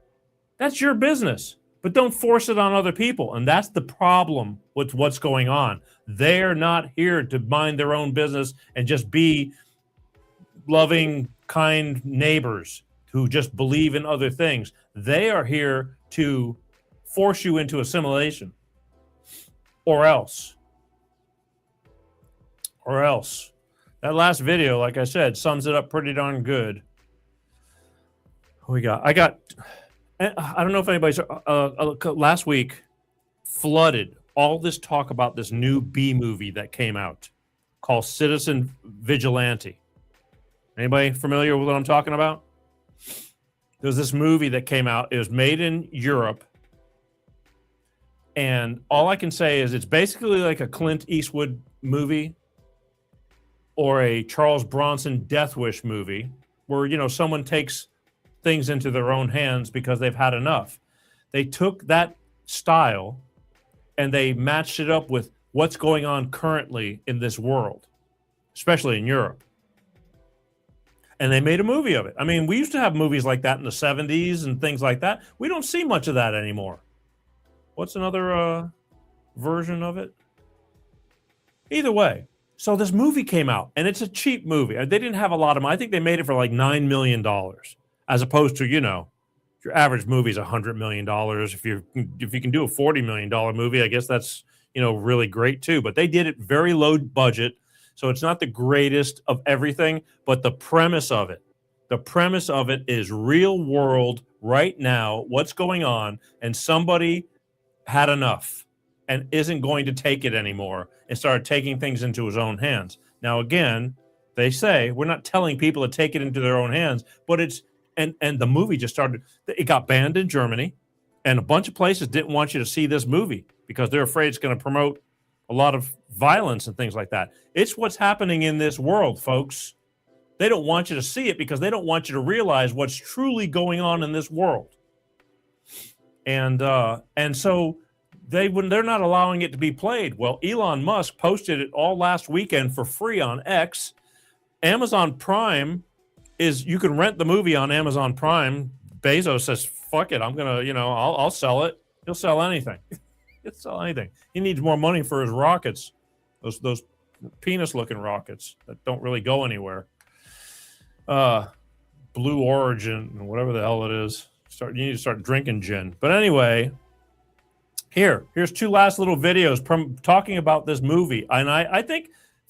[SPEAKER 1] That's your business. But don't force it on other people. And that's the problem with what's going on. They're not here to mind their own business and just be loving, kind neighbors who just believe in other things. They are here to force you into assimilation. Or else. That last video, like I said, sums it up pretty darn good. What we got? I don't know if anybody's last week flooded all this talk about this new B movie that came out called Citizen Vigilante. Anybody familiar with what I'm talking about? There's this movie that came out. It was made in Europe. And all I can say is it's basically like a Clint Eastwood movie or a Charles Bronson Death Wish movie where, you know, someone takes things into their own hands because they've had enough. They took that style and they matched it up with what's going on currently in this world, especially in Europe. And they made a movie of it. I mean, we used to have movies like that in the 70s and things like that. We don't see much of that anymore. What's another version of it? Either way. So this movie came out, and it's a cheap movie. They didn't have a lot of money. I think they made it for like $9 million, as opposed to, you know, your average movie is $100 million. If you can do a $40 million movie, I guess that's, you know, really great too. But they did it very low budget, so it's not the greatest of everything. But the premise of it is real world right now. What's going on? And somebody had enough and isn't going to take it anymore and started taking things into his own hands. Now, again, they say we're not telling people to take it into their own hands, but it's and the movie just started. It got banned in Germany, and a bunch of places didn't want you to see this movie because they're afraid it's going to promote a lot of violence and things like that. It's what's happening in this world, folks. They don't want you to see it because they don't want you to realize what's truly going on in this world. And so they're not allowing it to be played. Well, Elon Musk posted it all last weekend for free on X. Amazon Prime you can rent the movie on Amazon Prime. Bezos says, fuck it, I'm going to, I'll sell it. He'll sell anything. He'll sell anything. He needs more money for his rockets, those penis-looking rockets that don't really go anywhere. Blue Origin, whatever the hell it is. You need to start drinking gin. But anyway, here's two last little videos talking about this movie. And I think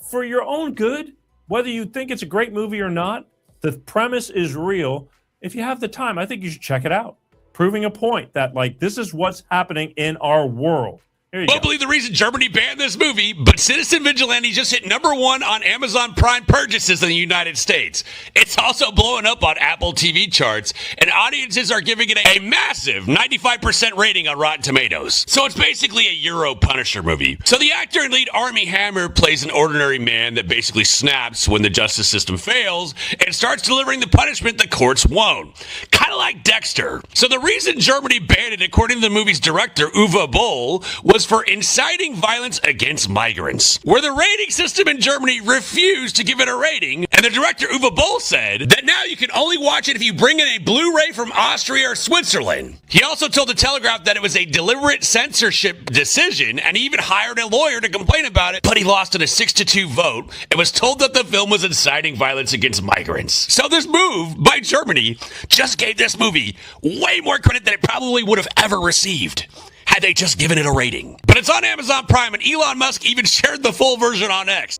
[SPEAKER 1] for your own good, whether you think it's a great movie or not, the premise is real. If you have the time, I think you should check it out. Proving a point that, like, this is what's happening in our world.
[SPEAKER 8] Won't believe the reason Germany banned this movie, but Citizen Vigilante just hit #1 on Amazon Prime purchases in the United States. It's also blowing up on Apple TV charts, and audiences are giving it a massive 95% rating on Rotten Tomatoes. So it's basically a Euro Punisher movie. So the actor and lead Armie Hammer plays an ordinary man that basically snaps when the justice system fails and starts delivering the punishment the courts won't. Kind of like Dexter. So the reason Germany banned it, according to the movie's director, Uwe Boll, was for inciting violence against migrants, where the rating system in Germany refused to give it a rating, and the director Uwe Boll said that now you can only watch it if you bring in a Blu-ray from Austria or Switzerland. He also told The Telegraph that it was a deliberate censorship decision, and he even hired a lawyer to complain about it, but he lost in a 6-2 vote and was told that the film was inciting violence against migrants. So this move by Germany just gave this movie way more credit than it probably would have ever received had they just given it a rating. But it's on Amazon Prime, and Elon Musk even shared the full version on X.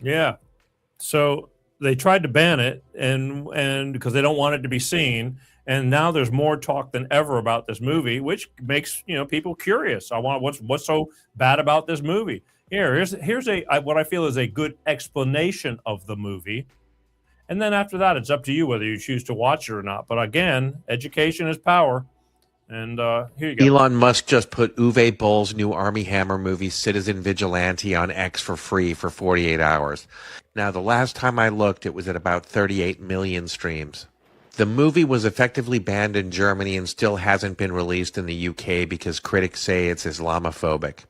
[SPEAKER 1] Yeah. So they tried to ban it and because they don't want it to be seen. And now there's more talk than ever about this movie, which makes, people curious. What's so bad about this movie? Here's what I feel is a good explanation of the movie. And then after that, it's up to you whether you choose to watch it or not. But again, education is power. And here you go.
[SPEAKER 9] Elon Musk just put Uwe Boll's new Army Hammer movie, Citizen Vigilante, on X for free for 48 hours. Now, the last time I looked, it was at about 38 million streams. The movie was effectively banned in Germany and still hasn't been released in the UK because critics say it's Islamophobic.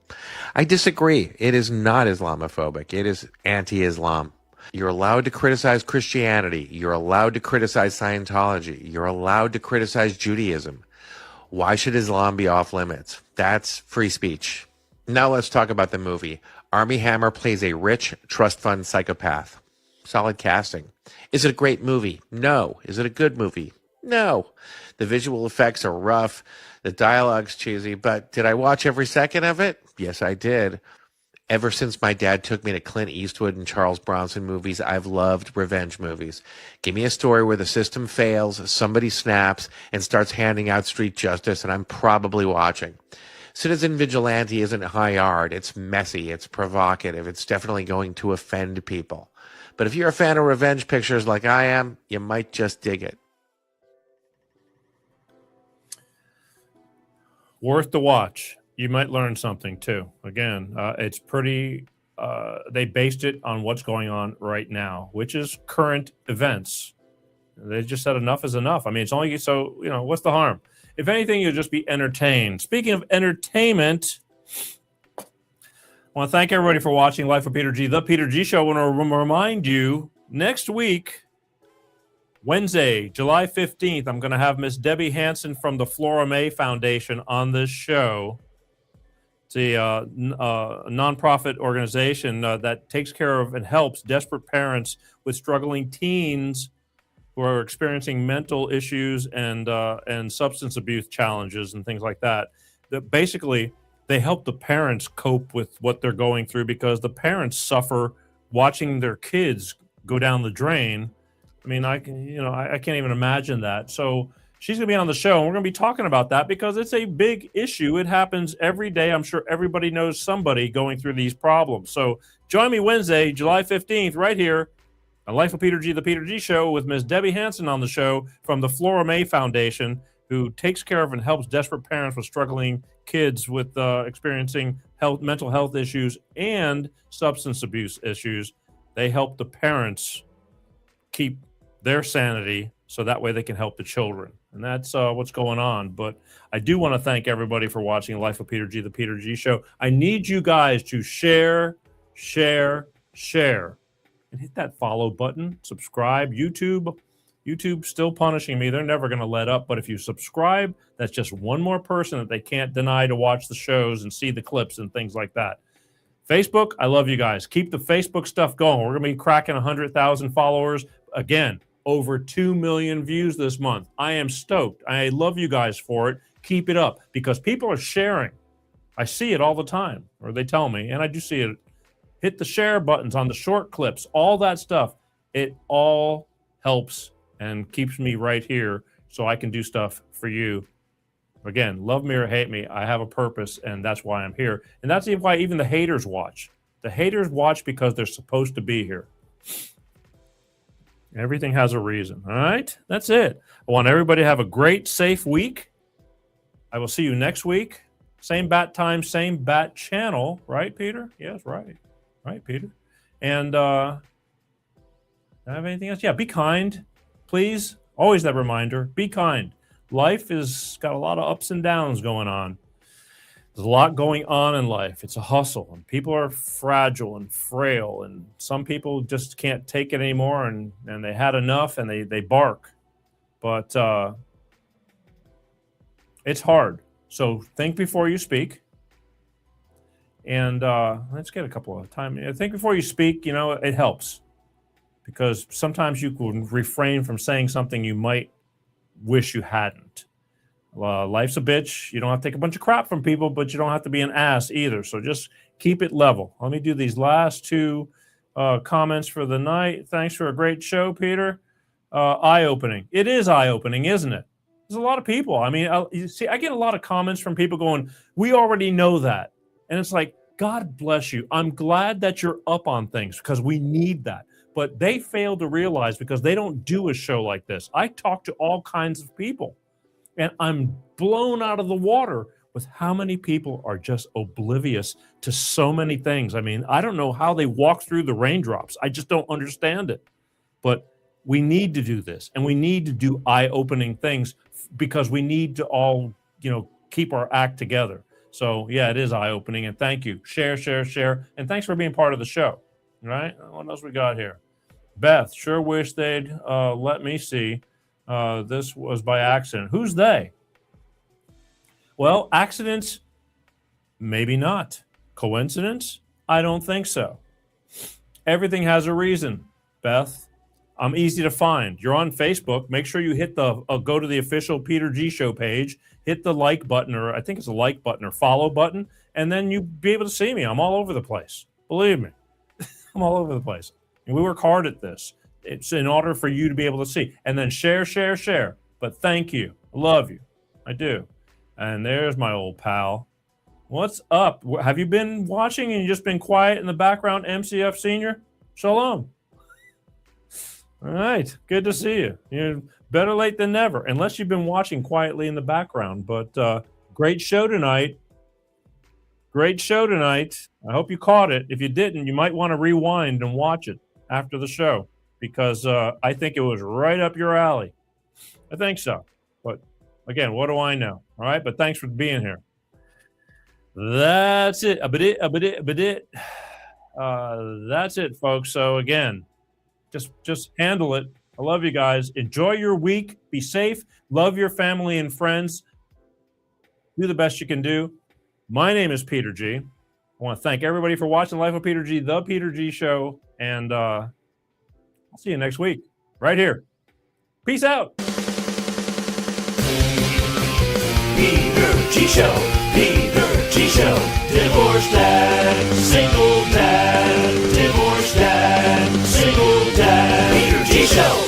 [SPEAKER 9] I disagree. It is not Islamophobic. It is anti-Islam. You're allowed to criticize Christianity. You're allowed to criticize Scientology. You're allowed to criticize Judaism. Why should Islam be off limits? That's free speech. Now let's talk about the movie. Army Hammer plays a rich trust fund psychopath. Solid casting. Is it a great movie? No. Is it a good movie? No. The visual effects are rough. The dialogue's cheesy. But did I watch every second of it? Yes, I did. Ever since my dad took me to Clint Eastwood and Charles Bronson movies, I've loved revenge movies. Give me a story where the system fails, somebody snaps, and starts handing out street justice, and I'm probably watching. Citizen Vigilante isn't high art. It's messy. It's provocative. It's definitely going to offend people. But if you're a fan of revenge pictures like I am, you might just dig it.
[SPEAKER 1] Worth the watch. You might learn something too. Again, it's pretty, they based it on what's going on right now, which is current events. They just said enough is enough. I mean, it's only so, what's the harm? If anything, you'll just be entertained. Speaking of entertainment, I want to thank everybody for watching Life of Peter G, The Peter G Show. I want to remind you, next week, Wednesday, July 15th, I'm going to have Miss Debbie Hansen from the Flora May Foundation on this show. It's a nonprofit organization that takes care of and helps desperate parents with struggling teens who are experiencing mental issues and substance abuse challenges and things like that. That basically, they help the parents cope with what they're going through because the parents suffer watching their kids go down the drain. I mean, I can't even imagine that. So she's going to be on the show, and we're going to be talking about that because it's a big issue. It happens every day. I'm sure everybody knows somebody going through these problems. So join me Wednesday, July 15th, right here on Life of Peter G, The Peter G Show, with Ms. Debbie Hansen on the show from the Flora May Foundation, who takes care of and helps desperate parents with struggling kids with experiencing mental health issues and substance abuse issues. They help the parents keep their sanity so that way they can help the children. And that's what's going on. But I do want to thank everybody for watching Life of Peter G, The Peter G Show. I need you guys to share, and hit that follow button, subscribe. YouTube's still punishing me. They're never going to let up. But if you subscribe, that's just one more person that they can't deny to watch the shows and see the clips and things like that. Facebook, I love you guys. Keep the Facebook stuff going. We're going to be cracking 100,000 followers. Again, over 2 million views this month. I am stoked. I love you guys for it. Keep it up because people are sharing. I see it all the time, or they tell me, and I do see it. Hit the share buttons on the short clips, all that stuff. It all helps and keeps me right here so I can do stuff for you. Again, love me or hate me, I have a purpose, and that's why I'm here. And that's why even the haters watch. The haters watch because they're supposed to be here. Everything has a reason. All right? That's it. I want everybody to have a great, safe week. I will see you next week. Same bat time, same bat channel. Right, Peter? Yes, right. Right, Peter. And do I have anything else? Yeah, be kind, please. Always that reminder. Be kind. Life has got a lot of ups and downs going on. There's a lot going on in life. It's a hustle, and people are fragile and frail, and some people just can't take it anymore, and they had enough, and they bark. But it's hard. So think before you speak. And let's get a couple of time. Think before you speak, it helps. Because sometimes you can refrain from saying something you might wish you hadn't. Life's a bitch. You don't have to take a bunch of crap from people, but you don't have to be an ass either. So just keep it level. Let me do these last two comments for the night. Thanks for a great show, Peter. Eye-opening. It is eye-opening, isn't it? There's a lot of people. I mean, I get a lot of comments from people going, we already know that. And it's like, God bless you. I'm glad that you're up on things because we need that. But they fail to realize, because they don't do a show like this. I talk to all kinds of people, and I'm blown out of the water with how many people are just oblivious to so many things. I mean, I don't know how they walk through the raindrops. I just don't understand it. But we need to do this, and we need to do eye-opening things, because we need to all, keep our act together. So yeah, it is eye-opening, and thank you. Share, and thanks for being part of the show. All right, what else we got here? Beth, sure wish they'd let me see. This was by accident. Who's they? Well, accidents, maybe not. Coincidence? I don't think so. Everything has a reason, Beth. I'm easy to find. You're on Facebook. Make sure you hit the go to the official Peter G Show page, hit the like button, or I think it's a like button or follow button, and then you'll be able to see me. I'm all over the place. Believe me. I'm all over the place. And we work hard at this. It's in order for you to be able to see. And then share. But thank you. I love you. I do. And there's my old pal. What's up? Have you been watching and you just been quiet in the background, MCF Senior? Shalom. All right. Good to see you. You're better late than never, unless you've been watching quietly in the background. But great show tonight. Great show tonight. I hope you caught it. If you didn't, you might want to rewind and watch it after the show, because I think it was right up your alley. I think so. But again, what do I know? All right. But thanks for being here. That's it. That's it, folks. So again, just handle it. I love you guys. Enjoy your week. Be safe. Love your family and friends. Do the best you can do. My name is Peter G. I want to thank everybody for watching Life of Peter G, The Peter G Show, and I'll see you next week right here. Peace out.
[SPEAKER 10] Peter G Show, Peter G Show. Divorced dad, single dad, divorced dad, single dad. Peter G Show.